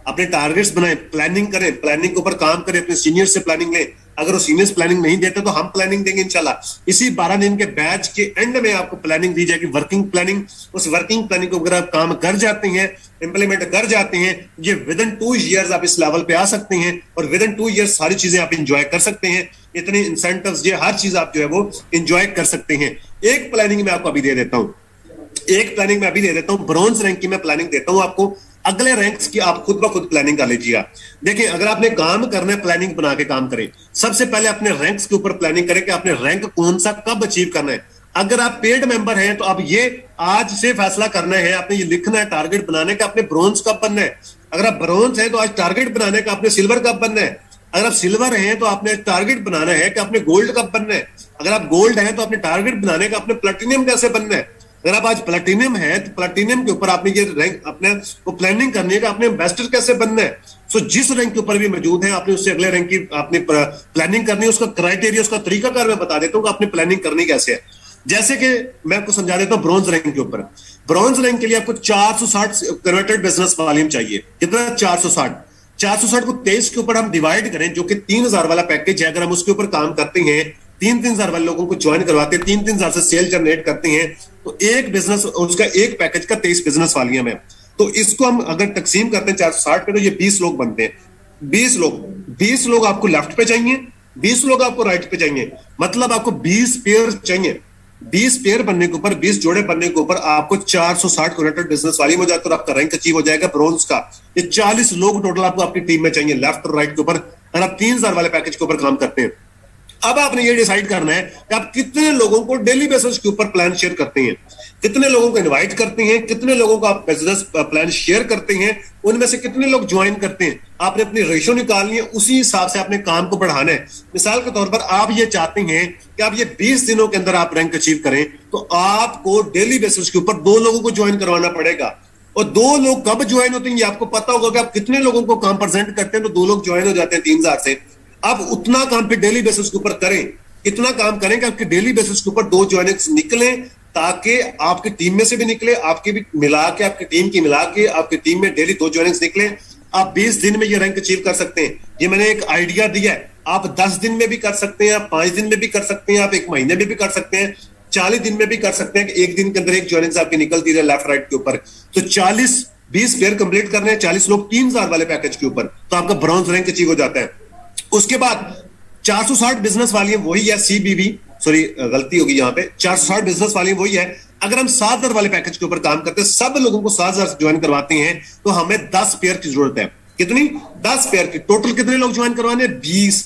[SPEAKER 1] अपने टारगेट्स बनाएं, प्लानिंग करें, प्लानिंग के ऊपर काम करें, अपने सीनियर से प्लानिंग लें। अगर वो सीनियर्स प्लानिंग नहीं देते तो हम प्लानिंग देंगे इंशाल्लाह। इसी 12 दिन के बैच के एंड में आपको प्लानिंग दी जाएगी, वर्किंग प्लानिंग। उस वर्किंग प्लानिंग को अगर आप काम कर जाते हैं, इंप्लीमेंट कर जाते हैं, ये विद इन 2 years आप इस लेवल पे आ सकते हैं और विद इन 2 years सारी चीजें आप इंजॉय कर सकते हैं। इतने इंसेंटिव्स, ये हर चीज आप जो है वो इंजॉय कर सकते हैं। एक प्लानिंग मैं आपको अभी दे देता हूं, ब्रॉन्ज रैंक की मैं प्लानिंग देता हूं आपको। अगले रैंक्स की आप खुद ब खुद प्लानिंग कर लीजिएगा। देखिए, अगर आपने काम करना है, प्लानिंग बना के काम करें। सबसे पहले अपने रैंक्स के ऊपर प्लानिंग करें कि आपने रैंक कौन सा कब अचीव करना है। अगर आप पेड मेंबर हैं तो आप ये आज से फैसला करना है, आपने ये लिखना है टारगेट बनाने का, आपने ब्रॉन्ज कब बनना है। अगर आप ब्रॉन्ज हैं तो आज टारगेट बनाने का आपने सिल्वर कब बनना है। अगर आप सिल्वर हैं तो आपने टारगेट बनाना है कि आपने गोल्ड कब बनना है। अगर आप गोल्ड हैं तो आपने टारगेट बनाने का आपने प्लैटिनम कैसे बनना है। अगर आप आज प्लैटिनम है तो प्लैटिनम के ऊपर आपने ये रैंक अपने वो प्लानिंग करनी है कि आपने एम्बेसडर कैसे बनना है। सो जिस रैंक के ऊपर भी मौजूद है, आपने उससे अगले रैंक की आपने प्लानिंग करनी है। उसका क्राइटेरिया, उसका तरीकाकार मैं बता देता हूँ कि आपने प्लानिंग करनी कैसे है। जैसे कि मैं आपको समझा देता हूँ ब्रॉन्ज रैंक के ऊपर। ब्रॉन्ज रैंक के लिए आपको 460 कन्वर्टेड बिजनेस वॉल्यूम चाहिए। कितना? 460 को 23 के ऊपर हम डिवाइड करें, जो कि 3000 वाला पैकेज है। अगर हम उसके ऊपर काम करते हैं, 3,000 वाले लोगों को ज्वाइन करवाते हैं, 3,000 से सेल जनरेट करते हैं, तो एक बिजनेस, उसका एक पैकेज का 23 बिजनेस वॉल्यूम है। तो इसको हम अगर तकसीम करते हैं 460 पे, तो ये 20 लोग बनते हैं। 20 लोग आपको लेफ्ट पे चाहिए, 20 लोग आपको राइट पे चाहिए। मतलब आपको 20 पेयर चाहिए। 20 पेयर बनने के ऊपर, 20 जोड़े बनने के ऊपर आपको 460 कनेक्टेड बिजनेस वाली हो जाए तो आपका रैंक अचीव हो जाएगा ब्रॉन्ज का। ये 40 लोग टोटल आपको आपकी टीम में चाहिए, लेफ्ट और राइट के ऊपर, अगर आप 3000 वाले पैकेज के ऊपर काम करते हैं। अब आपने ये डिसाइड करना है कि आप कितने लोगों को डेली बेसिस के ऊपर प्लान शेयर करते हैं, कितने लोगों को इनवाइट करते हैं, कितने लोगों को आप बिजनेस प्लान शेयर करते हैं, उनमें से कितने लोग ज्वाइन करते हैं। आपने अपनी रेशो निकालनी है, उसी हिसाब से आपने काम को बढ़ाना है। मिसाल के तौर पर आप ये चाहते हैं कि आप ये 20 दिनों के अंदर आप रैंक अचीव करें, तो आपको डेली बेसिस के ऊपर 2 लोगों को ज्वाइन करवाना पड़ेगा। और 2 लोग कब ज्वाइन होते हैं ये आपको पता होगा कि आप कितने लोगों को काम प्रेजेंट करते हैं, तो 2 लोग ज्वाइन हो जाते हैं 3000 से। आप उतना काम पे डेली बेसिस के ऊपर करें, इतना काम करें कि आपके डेली बेसिस के ऊपर 2 ज्वाइनिंग्स निकले, ताकि आपकी टीम में से भी निकले, आपकी भी मिला के, आपकी टीम की मिला के आपकी टीम में डेली 2 ज्वाइनिंग्स निकले। आप 20 दिन में ये रैंक अचीव कर सकते हैं। ये मैंने एक आइडिया दिया है। आप 10 दिन में भी कर सकते हैं, आप 5 दिन में भी कर सकते हैं, आप 1 महीने में भी कर सकते हैं, 40 दिन में भी कर सकते हैं कि 1 दिन के अंदर एक ज्वाइनिंग्स आपकी निकलती रहे लेफ्ट राइट के ऊपर। तो 20 पेयर कंप्लीट करने हैं, 40 लोग 3000 वाले पैकेज के ऊपर, तो आपका ब्रॉन्ज रैंक अचीव हो जाता है। उसके बाद 460 बिजनेस वॉल्यूम वही है, CBV, सॉरी गलती होगी यहां पे, 460 बिजनेस वॉल्यूम वही है। अगर हम 7000 वाले पैकेज के ऊपर काम करते हैं, सब लोगों को 7000 से ज्वाइन करवाते हैं, तो हमें 10 पेयर की जरूरत है। कितनी? 10 पेयर की। टोटल कितने लोग ज्वाइन करवाने? 20।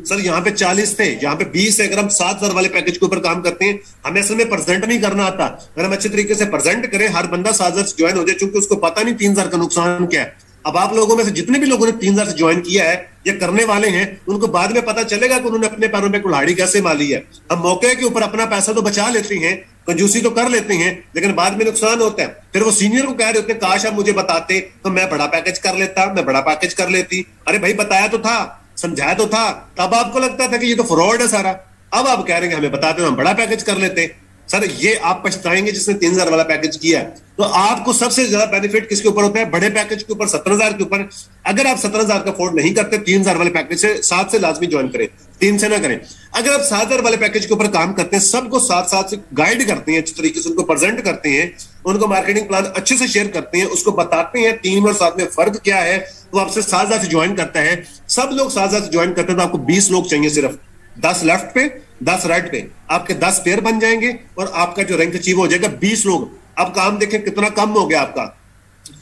[SPEAKER 1] सर यहाँ पे 40 थे, यहाँ पे 20 है। अगर हम 7000 वाले पैकेज के ऊपर काम करते हैं, हमें असल में प्रेजेंट नहीं करना आता। अगर हम अच्छे तरीके से प्रेजेंट करें, हर बंदा 7000 से ज्वाइन हो जाए, चूंकि उसको पता नहीं 3000 का नुकसान क्या है। अब आप लोगों में से जितने भी लोगों ने 3000 से ज्वाइन किया है या करने वाले हैं, उनको बाद में पता चलेगा कि उन्होंने अपने पैरों पे कुल्हाड़ी कैसे मारी है। हम मौके के ऊपर अपना पैसा तो बचा लेते हैं, कंजूसी तो कर लेते हैं, लेकिन बाद में नुकसान होता है। फिर वो सीनियर को कह रहे होते हैं, काश आप मुझे बताते तो मैं बड़ा पैकेज कर लेता, मैं बड़ा पैकेज कर लेती। अरे भाई, बताया तो था, समझाया तो था, तब आपको लगता था कि ये तो फ्रॉड है सारा। अब आप कह रहे हैं हमें बताते तो हम बड़ा पैकेज कर लेते। सर ये आप पछताएंगे जिसने 3000 वाला पैकेज किया है। तो आपको सबसे ज्यादा बेनिफिट किसके ऊपर होता है? बड़े पैकेज के ऊपर, 17000 के ऊपर। अगर आप 17000 का अफोर्ड नहीं करते, 3000 वाले पैकेज से 7 से लाजमी ज्वाइन करें, 3 से ना करें। अगर आप 7000 वाले पैकेज के ऊपर काम करते हैं, सबको साथ से गाइड करते हैं, अच्छे तरीके से उनको प्रेजेंट करते हैं, उनको मार्केटिंग प्लान अच्छे से शेयर करते हैं, उसको बताते हैं टीम और साथ में फर्क क्या है, तो आपसे 7000 से ज्वाइन करता है। सब लोग 7000 से ज्वाइन करते हैं, तो आपको 20 लोग चाहिए सिर्फ। 10 लेफ्ट पे 10 राइट पे, आपके 10 पेयर बन जाएंगे और आपका जो रैंक अचीव हो जाएगा 20 लोग। अब काम देखें कितना कम हो गया आपका,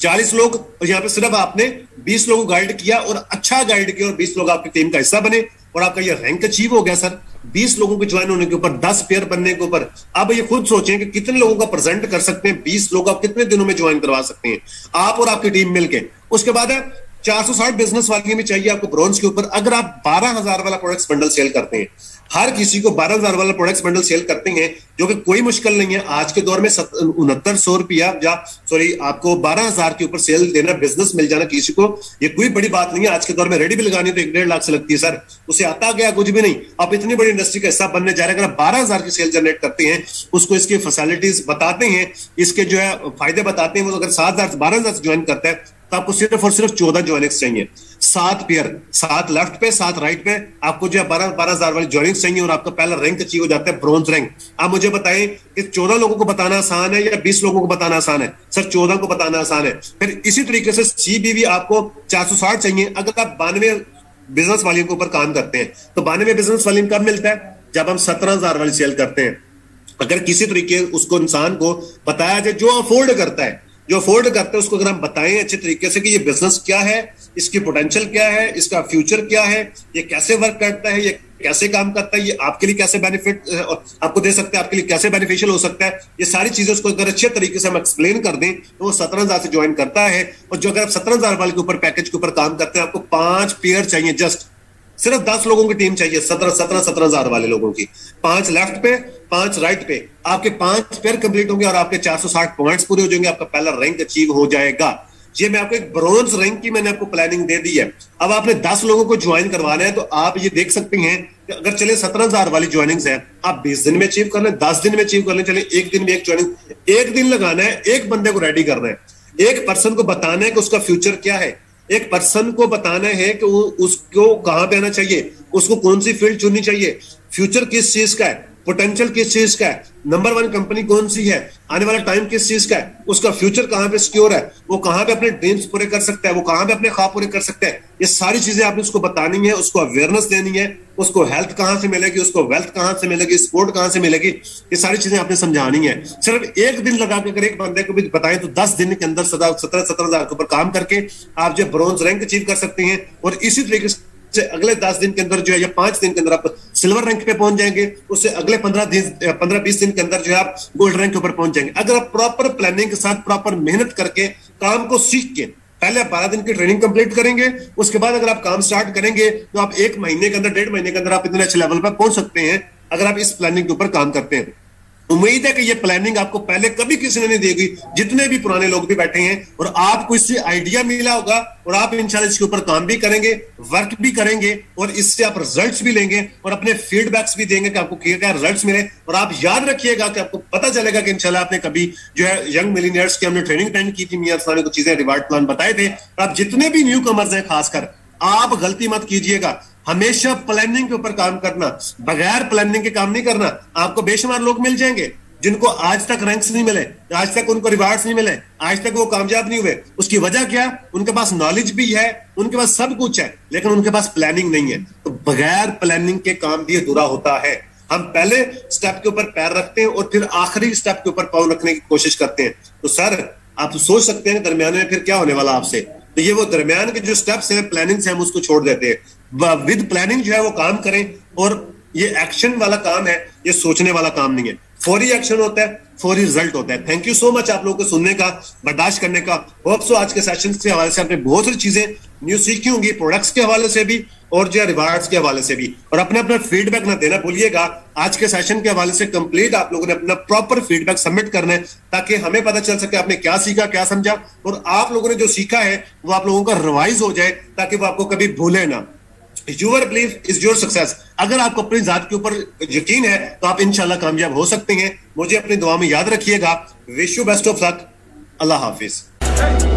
[SPEAKER 1] 40 लोग, और यहाँ पे सिर्फ आपने 20 लोगों को गाइड किया और अच्छा गाइड किया और 20 लोग आपकी टीम का हिस्सा बने और आपका ये रैंक अचीव हो गया सर 20 लोगों के ज्वाइन होने के ऊपर, 10 पेयर बनने के ऊपर। अब ये खुद सोचें कि कितने लोगों का प्रेजेंट कर सकते हैं, 20 लोग आप कितने दिनों में ज्वाइन करवा सकते हैं आप और आपकी टीम मिलके। उसके बाद है 460 बिजनेस वाली में चाहिए आपको ब्रॉन्ज के ऊपर। अगर आप 12,000 वाला प्रोडक्ट्स बंडल सेल करते हैं, हर किसी को 12,000 वाला प्रोडक्ट्स बंडल सेल करते हैं, जो कि कोई मुश्किल नहीं है आज के दौर में। 6900 रुपया या सॉरी आपको 12,000 के ऊपर सेल देना, बिजनेस मिल जाना किसी को, ये कोई बड़ी बात नहीं है। आज के दौर में रेडी भी लगानी तो 1-1.5 लाख से लगती है सर, उसे आता गया कुछ भी नहीं। आप इतनी बड़ी इंडस्ट्री का हिस्सा बनने जा रहे हैं, अगर आप 12,000 की सेल जनरेट करते हैं, उसको इसकी फैसिलिटीज बताते हैं, इसके जो है फायदे बताते हैं, वो अगर 7,000 से 12,000 से ज्वाइन करता है तो आपको सिर्फ और सिर्फ 14 ज्वाइनिंग्स चाहिए, 7 पेयर, 7 लेफ्ट पे 7 राइट पे, आपको जो है 12,000 वाली ज्वाइनिंग्स चाहिए और आपका पहला रैंक अचीव हो जाता है ब्रॉन्ज रैंक। आप मुझे बताएं कि 14 लोगों को बताना आसान है या 20 लोगों को बताना आसान है? सर 14 को बताना आसान है। फिर इसी तरीके से CBV आपको 460 चाहिए। अगर आप 92 बिजनेस वालियों के ऊपर काम करते हैं तो 92 बिजनेस वाली कब मिलता है? जब हम 17,000 वाली सेल करते हैं। अगर किसी तरीके उसको इंसान को बताया जाए, जो अफोर्ड करता है, जो अफोर्ड करते हैं उसको अगर हम बताएं अच्छे तरीके से कि ये बिजनेस क्या है, इसकी पोटेंशियल क्या है, इसका फ्यूचर क्या है, ये कैसे वर्क करता है, ये कैसे काम करता है, ये आपके लिए कैसे बेनिफिट आपको दे सकता है, आपके लिए कैसे बेनिफिशियल हो सकता है, ये सारी चीजें उसको अगर अच्छे तरीके से हम एक्सप्लेन कर दें तो वो 17,000 से ज्वाइन करता है। और जो अगर आप 17,000 वाले के ऊपर पैकेज के ऊपर काम करते हैं, आपको 5 पेयर चाहिए, जस्ट सिर्फ 10 लोगों की टीम चाहिए, 17,000 वाले लोगों की, 5 लेफ्ट पे 5 राइट पे, आपके 5 पेयर कंप्लीट होंगे और आपके 460 पॉइंट्स पूरे हो जाएंगे, आपका पहला रैंक अचीव हो जाएगा। ये मैं आपको एक ब्रॉन्ज रैंक की मैंने आपको प्लानिंग दे दी है। अब आपने 10 लोगों को ज्वाइन करवाना है तो आप ये देख सकते हैं कि अगर चले 17,000 वाली ज्वाइनिंग्स है, आप 20 दिन में अचीव कर लें, 10 दिन में अचीव कर लें, चले एक दिन में एक ज्वाइनिंग, एक दिन लगाना है, एक बंदे को रेडी करना है, एक पर्सन को बताना है कि उसका फ्यूचर क्या है, एक पर्सन को बताना है कि उसको कहां पे आना चाहिए, उसको कौन सी फील्ड चुननी चाहिए, फ्यूचर किस चीज का है, पोटेंशियल किस चीज का है, नंबर 1 कंपनी कौन सी है, आने वाला टाइम किस चीज का है, उसका फ्यूचर कहां पे सिक्योर है, वो कहां पे अपने ड्रीम्स पूरे कर सकता है, वो कहां पे अपने ख्वाब पूरे कर सकता है। ये सारी चीजें आपने उसको बतानी है, उसको अवेयरनेस देनी है, उसको हेल्थ कहां से मिलेगी, उसको वेल्थ कहां से मिलेगी, स्पोर्ट कहां से मिलेगी, ये सारी चीजें आपने समझानी है। सिर्फ एक दिन लगा के अगर एक बंदे को भी बताएं तो 10 दिन के अंदर 17,000 के ऊपर काम करके आप जो ब्रॉन्ज रैंक अचीव कर सकते हैं। और इसी तरीके से अगले 10 दिन के अंदर जो है या 5 दिन के अंदर आप सिल्वर रैंक पे पहुंच जाएंगे, उससे अगले 15-20 दिन के अंदर जो है आप गोल्ड रैंक के ऊपर पहुंच जाएंगे। अगर आप प्रॉपर प्लानिंग के साथ प्रॉपर मेहनत करके काम को सीख के पहले आप 12 दिन की ट्रेनिंग कंप्लीट करेंगे, उसके बाद अगर आप काम स्टार्ट करेंगे तो आप 1 महीने के अंदर 1.5 महीने के अंदर आप इतने अच्छे लेवल पर पहुंच सकते हैं अगर आप इस प्लानिंग के ऊपर काम करते हैं। उम्मीद है कि ये प्लानिंग आपको पहले कभी किसी ने नहीं देगी, जितने भी पुराने लोग भी बैठे हैं, और आपको इससे आइडिया मिला होगा और आप इंशाल्लाह इसके ऊपर काम भी करेंगे, वर्क भी करेंगे और इससे आप रिजल्ट्स भी लेंगे और अपने फीडबैक्स भी देंगे कि आपको क्या रिजल्ट्स मिले। और आप याद रखिएगा कि आपको पता चलेगा कि इंशाल्लाह आपने कभी जो है यंग मिलीनियर्स की हमने ट्रेनिंग अटेंड की थी, मियां अरसलान ने कुछ चीजें रिवार्ड प्लान बताए थे। आप जितने भी न्यू कमर्स हैं, खासकर आप गलती मत कीजिएगा, हमेशा प्लानिंग के ऊपर काम करना, बगैर प्लानिंग के काम नहीं करना। आपको बेशुमार लोग मिल जाएंगे जिनको आज तक रैंक्स नहीं मिले, आज तक उनको रिवार्ड्स नहीं मिले, आज तक वो कामयाब नहीं हुए। उसकी वजह क्या? उनके पास नॉलेज भी है, उनके पास सब कुछ है, लेकिन उनके पास प्लानिंग नहीं है। तो बगैर प्लानिंग के काम भी अधूरा होता है। हम पहले स्टेप के ऊपर पैर रखते हैं और फिर आखिरी स्टेप के ऊपर पाँव रखने की कोशिश करते हैं। तो सर आप सोच सकते हैं दरमियान में फिर क्या होने वाला आपसे। तो ये वो दरमियान के जो स्टेप्स हैं, प्लानिंग से हम उसको छोड़ देते हैं। विद प्लानिंग जो है वो काम करें, और ये एक्शन वाला काम है, ये सोचने वाला काम नहीं है। फौरी एक्शन होता है, फौरी रिजल्ट होता है। थैंक यू सो मच आप लोगों को सुनने का, बर्दाश्त करने का। होप सो आज के सेशन के हवाले से आपने बहुत सारी चीजें न्यू सीखी होंगी, प्रोडक्ट्स के हवाले से भी और जो रिवार्ड्स के हवाले से भी। और अपने अपना फीडबैक ना देना भूलिएगा। आज के सेशन के हवाले से कंप्लीट आप लोगों ने अपना प्रॉपर फीडबैक सबमिट करना है, ताकि हमें पता चल सके आपने क्या सीखा, क्या समझा, और आप लोगों ने जो सीखा है वो आप लोगों का रिवाइज हो जाए, ताकि वो आपको कभी भूले ना। Your belief is your success. अगर आपको अपनी जात के ऊपर यकीन है तो आप इंशाल्लाह कामयाब हो सकते हैं। मुझे अपनी दुआ में याद रखिएगा। Wish you best of luck. Allah Hafiz.